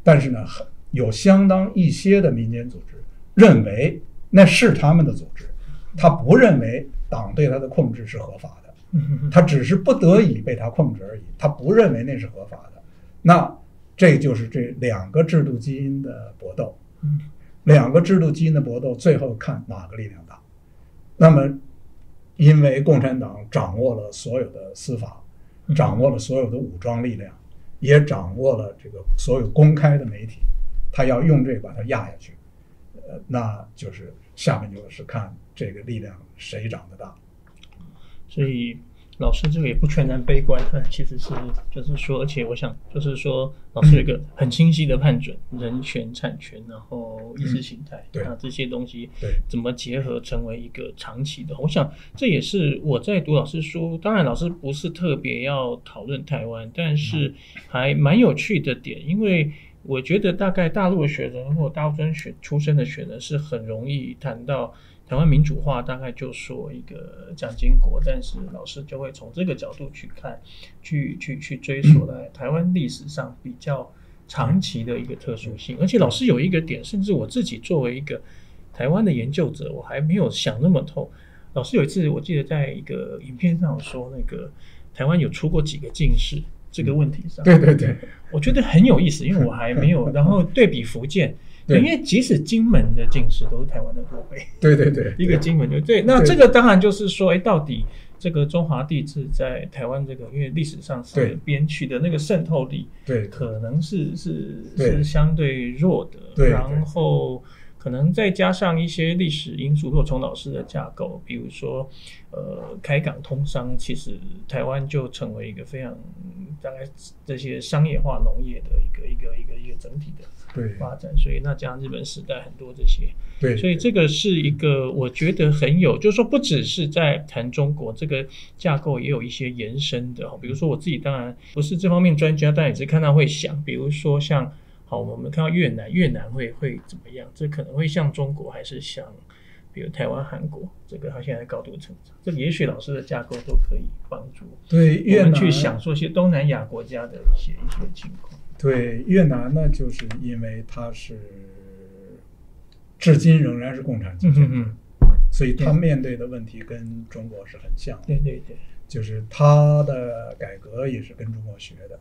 但是呢有相当一些的民间组织认为那是他们的组织，他不认为党对他的控制是合法的，他只是不得已被他控制而已，他不认为那是合法的。那这就是这两个制度基因的搏斗，两个制度基因的搏斗，最后看哪个力量大。那么因为共产党掌握了所有的司法，掌握了所有的武装力量，也掌握了这个所有公开的媒体，他要用这个把它压下去，那就是下面就是看这个力量谁长得大。所以老师这个也不全然悲观，其实是就是说，而且我想就是说，老师有一个很清晰的判准，人权、产权，然后意识形态，那这些东西怎么结合成为一个长期的？我想这也是我在读老师书，当然老师不是特别要讨论台湾，但是还蛮有趣的点，因为我觉得大概大陆的学生或大陆出身的学生是很容易谈到台湾民主化，大概就说一个蒋经国，但是老师就会从这个角度去看，去追溯来台湾历史上比较长期的一个特殊性。而且老师有一个点，甚至我自己作为一个台湾的研究者，我还没有想那么透。老师有一次我记得在一个影片上说，那个台湾有出过几个进士这个问题上，对对对，我觉得很有意思，因为我还没有，然后对比福建。因为即使金门的进士都是台湾的多倍，对对对，一个金门就对。那这个当然就是说，到底这个中华帝制在台湾这个，因为历史上是边区的那个渗透力，对，可能是相对弱的，对，然后可能再加上一些历史因素，如果从老师的架构，比如说开港通商，其实台湾就成为一个非常大概这些商业化农业的一个整体的发展，所以那加上日本时代很多这些，对，所以这个是一个我觉得很有，就是说不只是在谈中国这个架构，也有一些延伸的，比如说我自己当然不是这方面专家，但也是看到会想，比如说像好，我们看到越南会怎么样？这可能会像中国，还是像比如台湾、韩国？这个它现在高度成长，这个也许老师的架构都可以帮助我们去想说一些东南亚国家的一些情况。对，越南呢，就是因为它是至今仍然是共产集权制，所以它面对的问题跟中国是很像的。对对对，就是它的改革也是跟中国学的，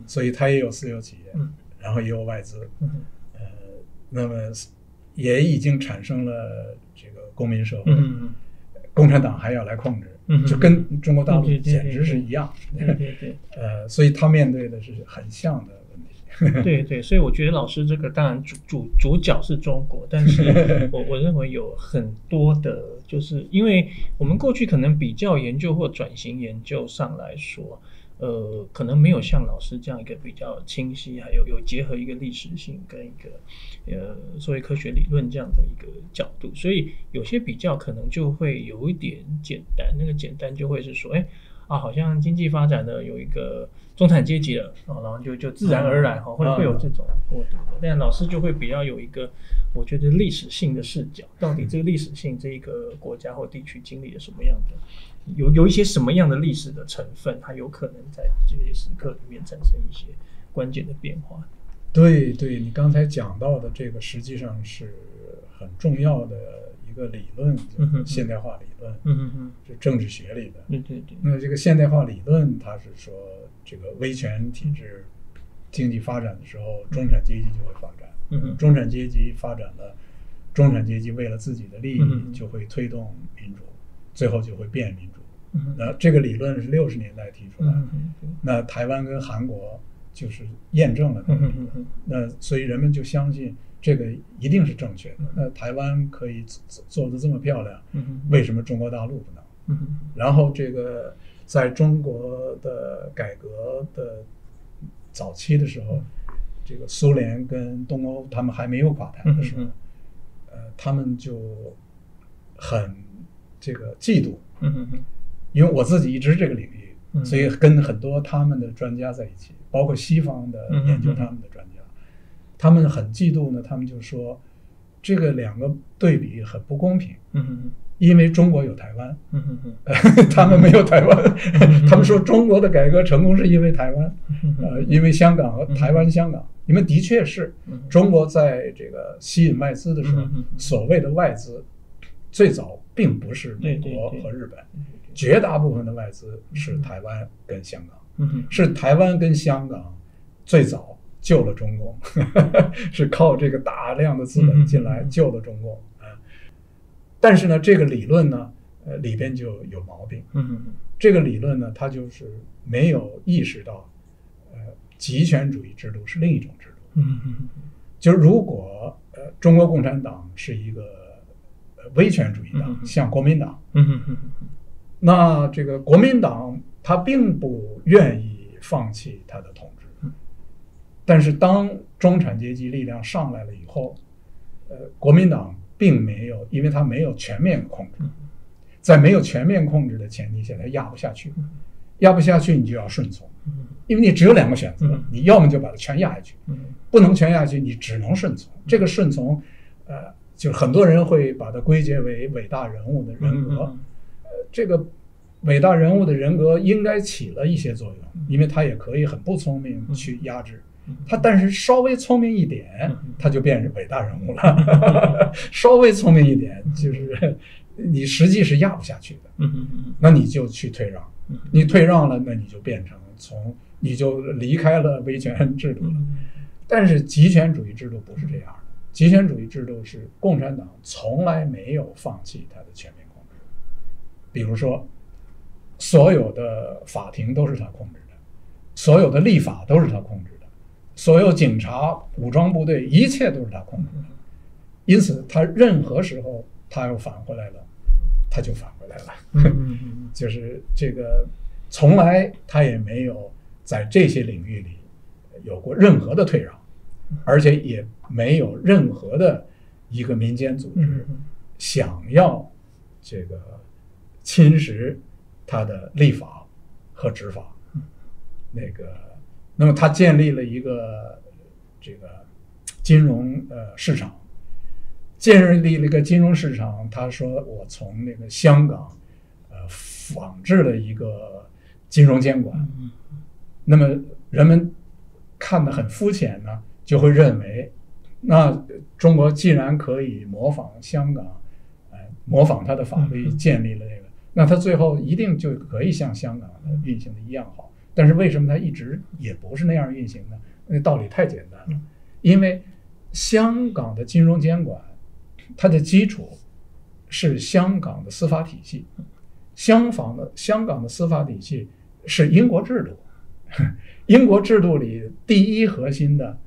所以它也有私有企业，然后也有外资，那么也已经产生了这个公民社会，共产党还要来控制，就跟中国大陆简直是一样，所以他面对的是很像的问题。对对，所以我觉得老师这个当然主角是中国，但是我认为有很多的，就是因为我们过去可能比较研究或转型研究上来说，可能没有像老师这样一个比较清晰，还有结合一个历史性跟一个所谓科学理论这样的一个角度，所以有些比较可能就会有一点简单，那个简单就会是说，好像经济发展的有一个中产阶级了，然后就自然而然会有这种过渡的，但老师就会比较有一个我觉得历史性的视角，到底这个历史性这一个国家或地区经历了什么样的，有一些什么样的历史的成分，它有可能在这些时刻里面产生一些关键的变化。对对，你刚才讲到的这个实际上是很重要的一个理论，就是现代化理论，是政治学里的。对对对。那这个现代化理论，它是说这个威权体制经济发展的时候，中产阶级就会发展，中产阶级发展了，中产阶级为了自己的利益就会推动民主，最后就会变民主。那这个理论是60年代提出来的，那台湾跟韩国就是验证了这个理论，那所以人们就相信这个一定是正确的。那台湾可以做得这么漂亮，为什么中国大陆不能？然后这个在中国的改革的早期的时候，这个苏联跟东欧他们还没有垮台的时候，他们就很这个嫉妒，因为我自己一直这个领域所以跟很多他们的专家在一起，包括西方的研究他们的专家，他们很嫉妒呢。他们就说这个两个对比很不公平，因为中国有台湾，他们没有台湾。他们说中国的改革成功是因为台湾，因为香港和台湾、香港，因为的确是中国在这个吸引外资的时候，所谓的外资最早并不是美国和日本，绝大部分的外资是台湾跟香港，是台湾跟香港最早救了中共，是靠这个大量的资本进来救了中共。但是呢，这个理论呢，里边就有毛病。这个理论呢，它就是没有意识到，极权主义制度是另一种制度。就是如果中国共产党是一个威权主义党，像国民党，那这个国民党他并不愿意放弃他的统治，但是当中产阶级力量上来了以后，国民党并没有，因为它没有全面控制，在没有全面控制的前提下，它压不下去，压不下去你就要顺从，因为你只有两个选择，你要么就把它全压下去，不能全压下去，你只能顺从。这个顺从，就是很多人会把它归结为伟大人物的人格，这个伟大人物的人格应该起了一些作用，因为他也可以很不聪明去压制。他但是稍微聪明一点，他就变成伟大人物了。稍微聪明一点，就是你实际是压不下去的。那你就去退让，你退让了，那你就变成你就离开了威权制度了。但是极权主义制度不是这样的，极权主义制度是共产党从来没有放弃它的全面控制。比如说，所有的法庭都是他控制的，所有的立法都是他控制的。所有警察、武装部队，一切都是他控制的，因此他任何时候他要返回来了，他就返回来了。就是这个，从来他也没有在这些领域里有过任何的退让，而且也没有任何的一个民间组织想要这个侵蚀他的立法和执法。那么他建立了一个这个金融市场，建立了一个金融市场。他说我从那个香港仿制了一个金融监管。那么人们看得很肤浅呢，就会认为，那中国既然可以模仿香港，模仿它的法律建立了这个，那它最后一定就可以像香港的运行的一样好。但是为什么它一直也不是那样运行呢？那道理太简单了，因为香港的金融监管，它的基础是香港的司法体系，香港的司法体系是英国制度，英国制度里第一核心的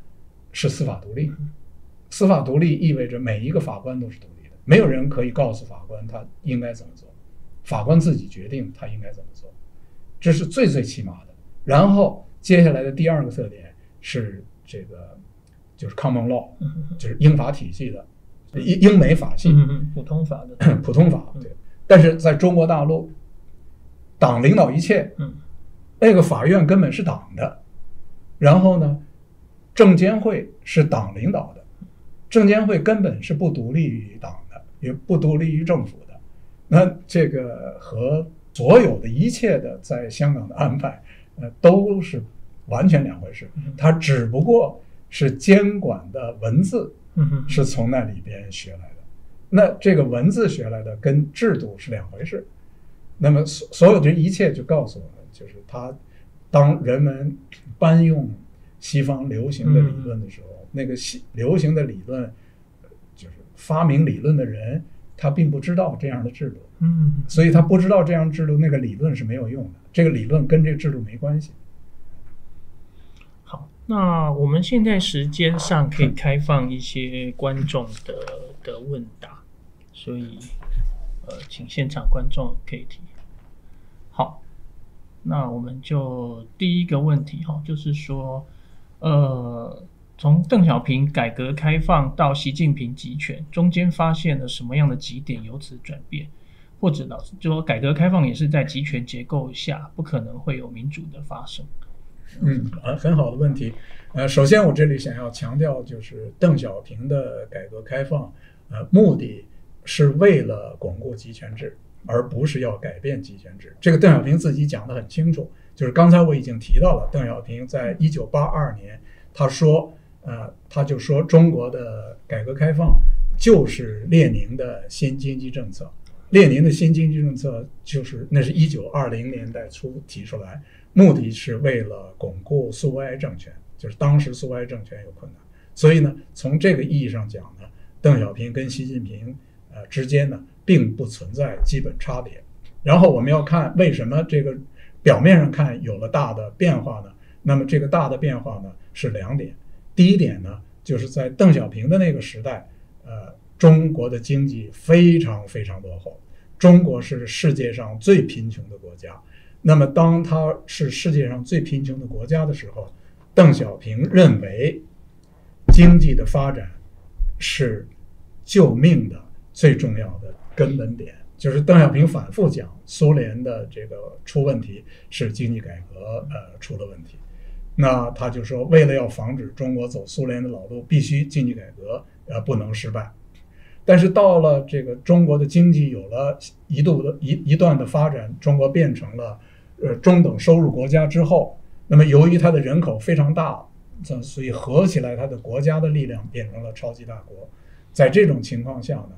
是司法独立，司法独立意味着每一个法官都是独立的，没有人可以告诉法官他应该怎么做，法官自己决定他应该怎么做，这是最最起码的。然后接下来的第二个特点是这个，就是 common law， 就是英法体系的英美法系，普通法的普通法。对，但是在中国大陆，党领导一切，那个法院根本是党的，然后呢，证监会是党领导的，证监会根本是不独立于党的，也不独立于政府的。那这个和所有的一切的在香港的安排，都是完全两回事。它只不过是监管的文字是从那里边学来的，那这个文字学来的跟制度是两回事。那么所有这一切就告诉我们，就是当人们搬用西方流行的理论的时候，那个流行的理论，就是发明理论的人，他并不知道这样的制度，所以他不知道这样制度，那个理论是没有用的，这个理论跟这个制度没关系。好，那我们现在时间上可以开放一些观众的问答，所以请现场观众可以提。好，那我们就第一个问题哈，就是说，从邓小平改革开放到习近平集权，中间发现了什么样的几点由此转变？或者老师就说改革开放也是在集权结构下，不可能会有民主的发生。很好的问题。首先我这里想要强调，就是邓小平的改革开放，目的是为了巩固集权制，而不是要改变集权制。这个邓小平自己讲得很清楚，就是刚才我已经提到了，邓小平在1982年他就说中国的改革开放就是列宁的新经济政策。列宁的新经济政策那是1920年代初提出来，目的是为了巩固苏维埃政权，就是当时苏维埃政权有困难，所以呢，从这个意义上讲呢，邓小平跟习近平之间呢并不存在基本差别。然后我们要看为什么这个表面上看有了大的变化呢？那么这个大的变化呢是2点。第一点呢，就是在邓小平的那个时代，中国的经济非常非常落后，中国是世界上最贫穷的国家。那么当它是世界上最贫穷的国家的时候，邓小平认为经济的发展是救命的最重要的根本点。就是邓小平反复讲，苏联的这个出问题是经济改革出了问题。那他就说，为了要防止中国走苏联的老路，必须经济改革不能失败。但是到了这个中国的经济有了一段的发展，中国变成了中等收入国家之后，那么由于它的人口非常大，所以合起来它的国家的力量变成了超级大国。在这种情况下呢，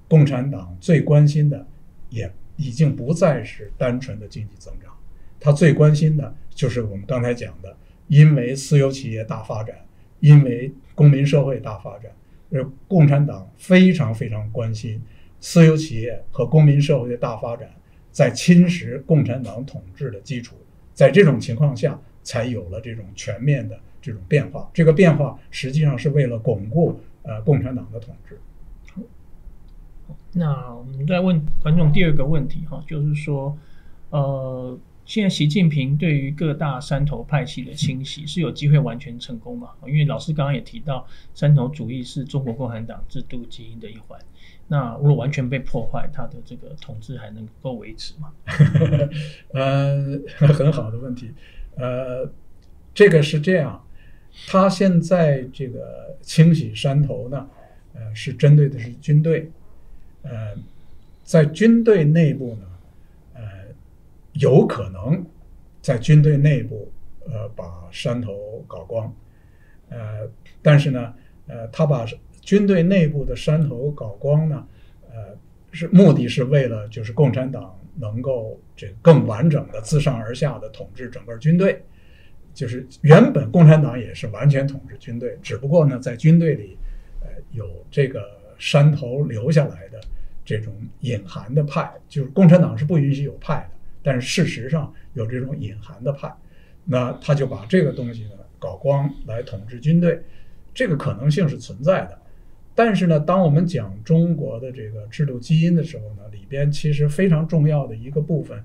共产党最关心的也已经不再是单纯的经济增长，他最关心的就是我们刚才讲的，因为私有企业大发展，因为公民社会大发展，共产党非常非常关心私有企业和公民社会的大发展在侵蚀共产党统治的基础。在这种情况下才有了这种全面的这种变化，这个变化实际上是为了巩固共产党的统治。那我们再问观众第二个问题哈，就是说现在习近平对于各大山头派系的清洗是有机会完全成功吗？因为老师刚刚也提到，山头主义是中国共产党制度基因的一环。那如果完全被破坏，他的这个统治还能够维持吗？很好的问题。这个是这样，他现在这个清洗山头呢，是针对的是军队。在军队内部呢，有可能在军队内部把山头搞光，但是呢，他把军队内部的山头搞光呢，目的是为了就是共产党能够这个更完整的自上而下的统治整个军队。就是原本共产党也是完全统治军队，只不过呢，在军队里有这个山头留下来的这种隐含的派，就是共产党是不允许有派的，但是事实上有这种隐含的派，那他就把这个东西呢搞光来统治军队，这个可能性是存在的。但是呢，当我们讲中国的这个制度基因的时候呢，里边其实非常重要的一个部分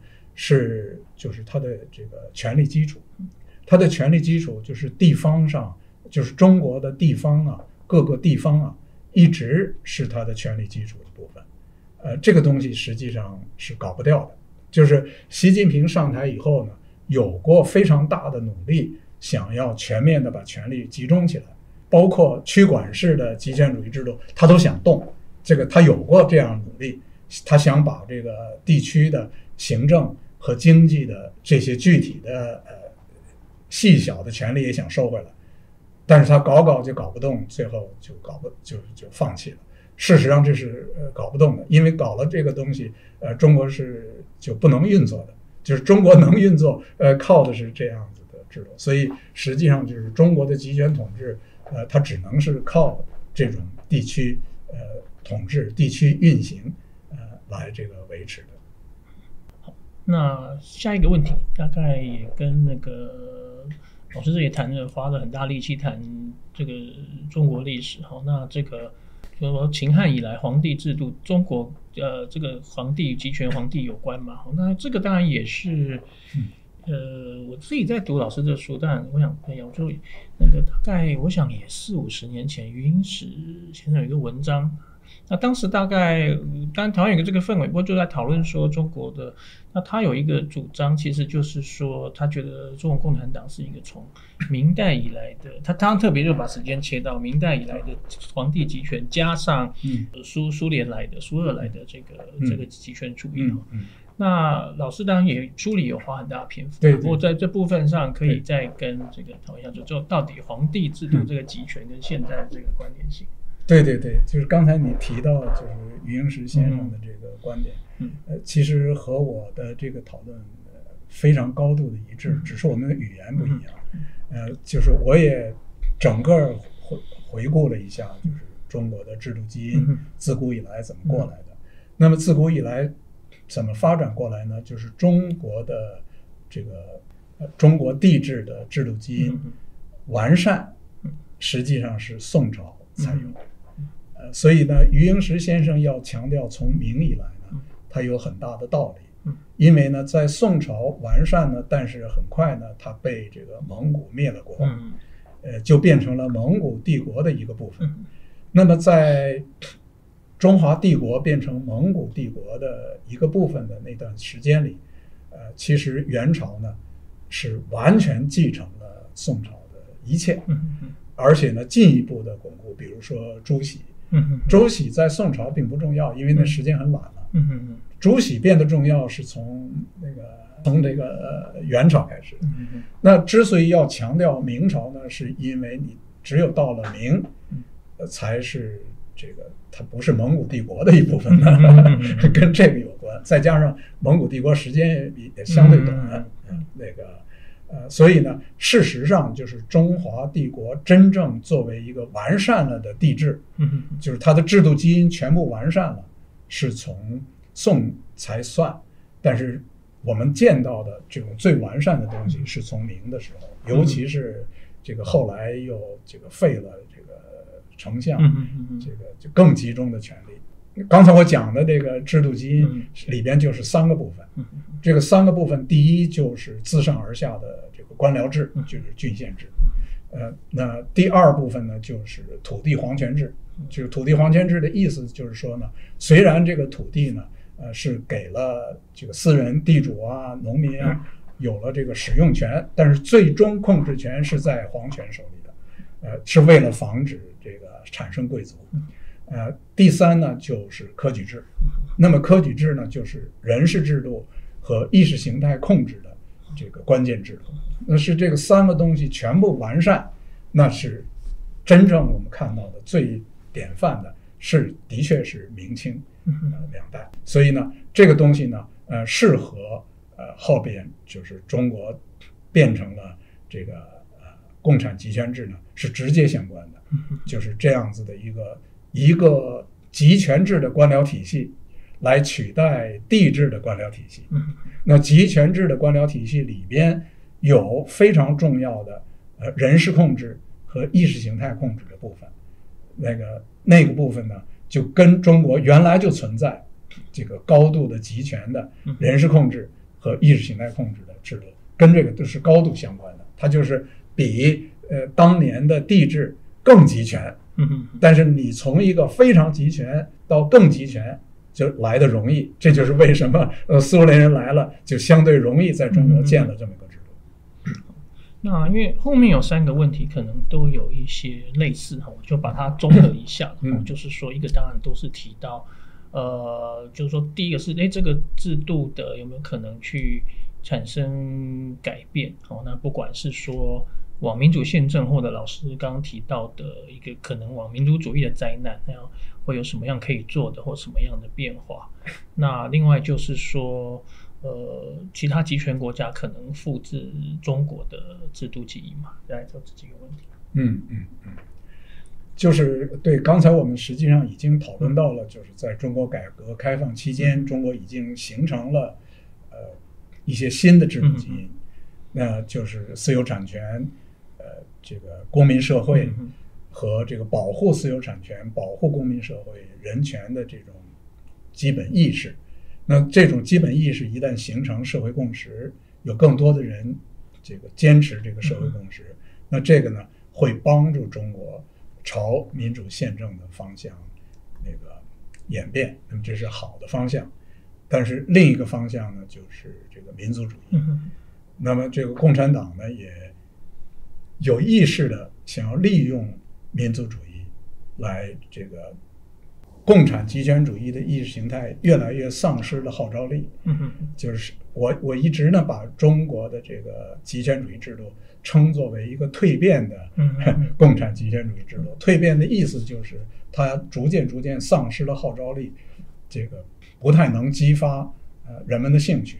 就是它的这个权力基础。它的权力基础就是地方上，就是中国的地方啊，各个地方啊，一直是它的权力基础的部分。这个东西实际上是搞不掉的。就是习近平上台以后呢，有过非常大的努力，想要全面的把权力集中起来，包括区管式的集权主义制度，他都想动。这个他有过这样努力，他想把这个地区的行政和经济的这些具体的细小的权利也想收回来，但是他搞就搞不动，最后就放弃了。事实上这是搞不动的，因为搞了这个东西，中国是就不能运作的，就是中国能运作，靠的是这样子的制度。所以实际上就是中国的集权统治，它只能是靠这种地区统治、地区运行，来这个维持的。好，那下一个问题大概也跟那个老师这里花了很大力气谈这个中国历史。好，那这个就说秦汉以来皇帝制度，中国这个皇帝集权皇帝有关嘛？好，那这个当然也是我自己在读老师的书，当然我想分享，就那个大概我想也40-50年前，余英时先生有一个文章，那当时大概当然台湾有个这个氛围，不过就在讨论说中国的，那他有一个主张，其实就是说他觉得中国共产党是一个从明代以来的，他特别就把时间切到明代以来的皇帝集权，加上苏联来的苏俄来的这个集权主义。那老师当然也书里有花很大的篇幅，对，不过在这部分上可以再跟这个讨论一下，就到底皇帝制度这个集权跟现在的这个关联性。对，就是刚才你提到就是余英时先生的这个观点，其实和我的这个讨论非常高度的一致，只是我们的语言不一样。就是我也整个回顾了一下，就是中国的制度基因自古以来怎么过来的。那么自古以来怎么发展过来呢？就是中国的这个中国帝制的制度基因完善，实际上是宋朝才有。所以呢，余英时先生要强调从明以来呢，他有很大的道理。因为呢，在宋朝完善呢，但是很快呢，他被这个蒙古灭了国，就变成了蒙古帝国的一个部分。那么在中华帝国变成蒙古帝国的一个部分的那段时间里，其实元朝呢是完全继承了宋朝的一切，而且呢进一步的巩固，比如说朱熹。朱熹在宋朝并不重要，因为那时间很晚了。朱熹变得重要是从这个元朝开始。那之所以要强调明朝呢，是因为你只有到了明，才是这个它不是蒙古帝国的一部分跟这个有关。再加上蒙古帝国时间也相对短，所以呢，事实上就是中华帝国真正作为一个完善了的帝制，就是它的制度基因全部完善了，是从宋才算。但是我们见到的这种最完善的东西是从明的时候，尤其是这个后来又这个废了这个丞相，这个就更集中的权力。刚才我讲的这个制度基因里边就是3个部分，这个3个部分，第一就是自上而下的这个官僚制，就是郡县制。那第2部分呢，就是土地皇权制。就是土地皇权制的意思就是说呢，虽然这个土地呢，是给了这个私人地主啊、农民啊有了这个使用权，但是最终控制权是在皇权手里的，是为了防止这个产生贵族。第3呢就是科举制。那么科举制呢，就是人事制度和意识形态控制的这个关键制度。那是这个3个东西全部完善，那是真正我们看到的最典范的，的确是明清2代。所以呢，这个东西呢，是和后边就是中国变成了这个共产集权制呢是直接相关的。就是这样子的一个集权制的官僚体系来取代帝制的官僚体系。那集权制的官僚体系里边有非常重要的人事控制和意识形态控制的部分。那个部分呢，就跟中国原来就存在这个高度的集权的人事控制和意识形态控制的制度，跟这个都是高度相关的。它就是比当年的帝制更集权。但是你从一个非常集权到更集权就来得容易，这就是为什么苏联人来了就相对容易在中国建了这么一个制度。那因为后面有3个问题可能都有一些类似，我就把它综合一下。就是说一个当然都是提到就是说第一个是这个制度的有没有可能去产生改变。那不管是说往民主宪政，或者老师刚刚提到的一个可能往民族主义的灾难，那会有什么样可以做的，或什么样的变化。那另外就是说其他集权国家可能复制中国的制度基因嘛，大概就这几个问题。就是对，刚才我们实际上已经讨论到了，就是在中国改革开放期间，中国已经形成了一些新的制度基因。那就是私有产权，这个公民社会和这个保护私有产权、保护公民社会人权的这种基本意识。那这种基本意识一旦形成社会共识，有更多的人这个坚持这个社会共识，那这个呢会帮助中国朝民主宪政的方向那个演变，那么这是好的方向。但是另一个方向呢，就是这个民族主义。那么这个共产党呢，也有意识的想要利用民族主义来这个共产极权主义的意识形态越来越丧失了号召力。就是我一直呢把中国的这个极权主义制度称作为一个蜕变的共产极权主义制度。蜕变的意思就是它逐渐丧失了号召力，这个不太能激发人们的兴趣。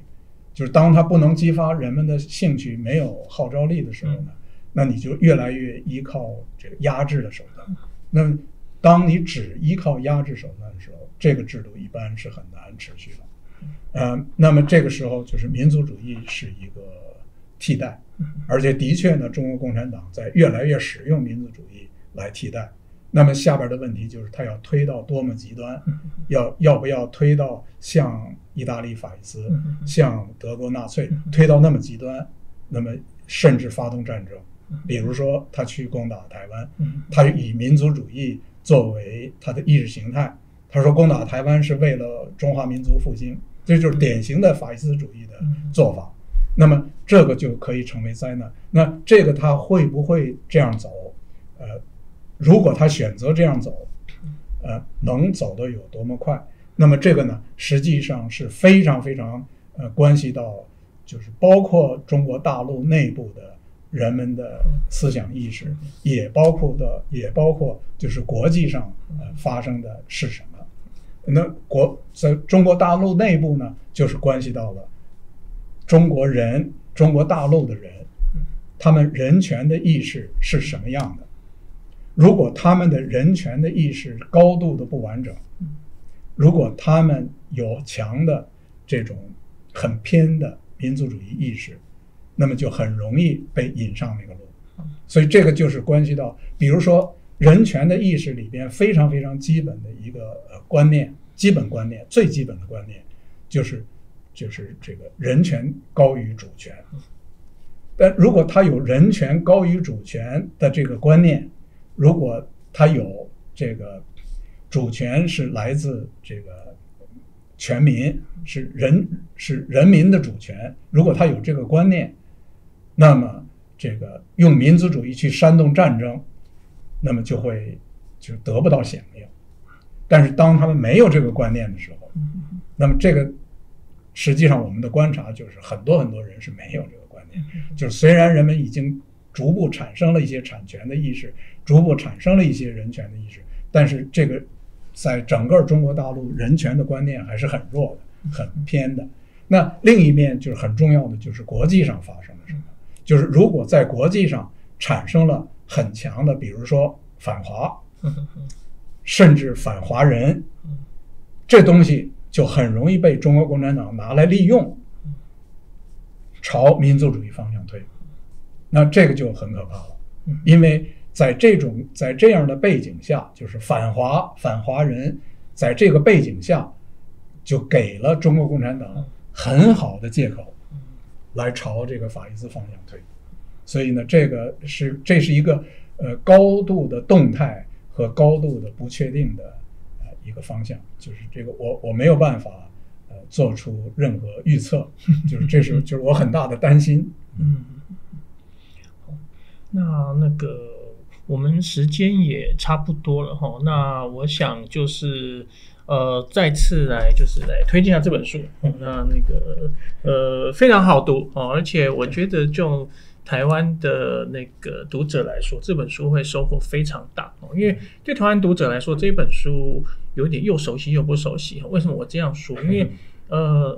就是当它不能激发人们的兴趣，没有号召力的时候呢，那你就越来越依靠这个压制的手段。那么当你只依靠压制手段的时候，这个制度一般是很难持续的。那么这个时候就是民族主义是一个替代，而且的确呢，中国共产党在越来越使用民族主义来替代。那么下边的问题就是它要推到多么极端，要不要推到像意大利法西斯、像德国纳粹推到那么极端，那么甚至发动战争。比如说他去攻打台湾，他以民族主义作为他的意识形态，他说攻打台湾是为了中华民族复兴，这就是典型的法西斯主义的做法。那么这个就可以成为灾难。那这个他会不会这样走？如果他选择这样走，能走得有多么快？那么这个呢，实际上是非常关系到，就是包括中国大陆内部的人们的思想意识，也包括就是国际上发生的是什么。那在中国大陆内部呢，就是关系到了中国大陆的人，他们人权的意识是什么样的。如果他们的人权的意识高度的不完整，如果他们有强的这种很偏的民族主义意识，那么就很容易被引上那个路。所以这个就是关系到，比如说人权的意识里边非常基本的一个观念，基本观念，最基本的观念就是这个人权高于主权。但如果他有人权高于主权的这个观念，如果他有这个主权是来自这个全民，是人民的主权，如果他有这个观念，那么这个用民族主义去煽动战争，那么就得不到响应。但是当他们没有这个观念的时候，那么这个实际上我们的观察就是很多人是没有这个观念。就是虽然人们已经逐步产生了一些产权的意识，逐步产生了一些人权的意识，但是这个在整个中国大陆人权的观念还是很弱的，很偏的。那另一面就是很重要的，就是国际上发生了什么。就是如果在国际上产生了很强的，比如说反华，甚至反华人，这东西就很容易被中国共产党拿来利用，朝民族主义方向推。那这个就很可怕了，因为在这样的背景下，就是反华人在这个背景下，就给了中国共产党很好的借口，来朝这个法西斯方向推。所以呢，这是一个高度的动态和高度的不确定的一个方向，就是这个我没有办法做出任何预测，就是我很大的担心。那个我们时间也差不多了哈，那我想就是再次来推荐一下这本书。那个非常好读哦，而且我觉得就台湾的那个读者来说，这本书会收获非常大哦，因为对台湾读者来说，这本书有点又熟悉又不熟悉。为什么我这样说？因为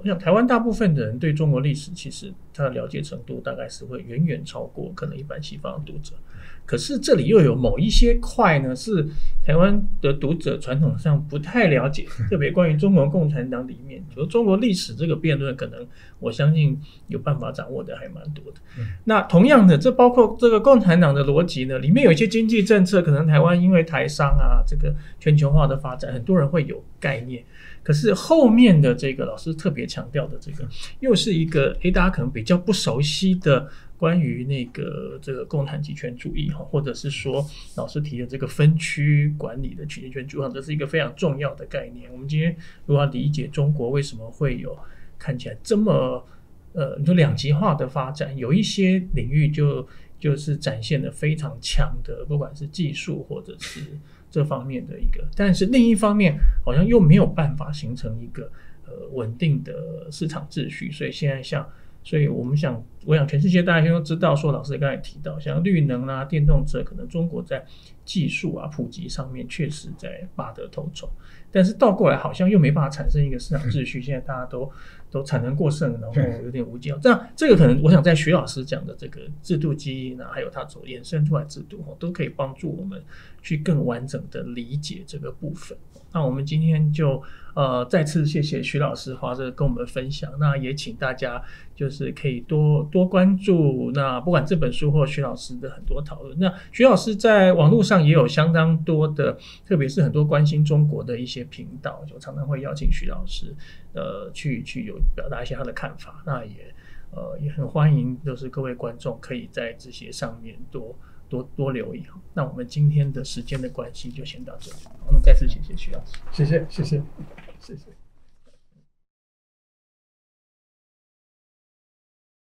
像台湾大部分的人对中国历史，其实他的了解程度大概是会远远超过可能一般西方的读者。可是这里又有某一些块呢，是台湾的读者传统上不太了解，特别关于中国共产党里面，比如中国历史这个辩论，可能我相信有办法掌握的还蛮多的。那同样的，这包括这个共产党的逻辑呢，里面有一些经济政策，可能台湾因为台商啊，这个全球化的发展，很多人会有概念。可是后面的这个老师特别强调的这个，又是一个大家可能比较不熟悉的关于这个共产集权主义或者是说老师提的这个分区管理的集权主义，这是一个非常重要的概念。我们今天如果要理解中国为什么会有看起来这么你说两极化的发展，有一些领域就是展现了非常强的，不管是技术或者是这方面的一个，但是另一方面好像又没有办法形成一个稳定的市场秩序，所以现在所以我想全世界大家都知道说，老师刚才提到像绿能啊、电动车，可能中国在技术啊普及上面确实在拔得头筹，但是倒过来好像又没办法产生一个市场秩序，现在大家都产能过剩，然后有点无尽。这个可能我想在徐老师讲的这个制度基因啊，还有他所衍生出来制度都可以帮助我们去更完整的理解这个部分。那我们今天就再次谢谢徐老师花这跟我们分享，那也请大家就是可以多关注那不管这本书或徐老师的很多讨论。那徐老师在网络上也有相当多的，特别是很多关心中国的一些频道，就常常会邀请徐老师去有表达一些他的看法。那也很欢迎就是各位观众可以在这些上面多留意。那我们今天的时间的关系就先到这里。那再次谢谢徐老师。谢谢。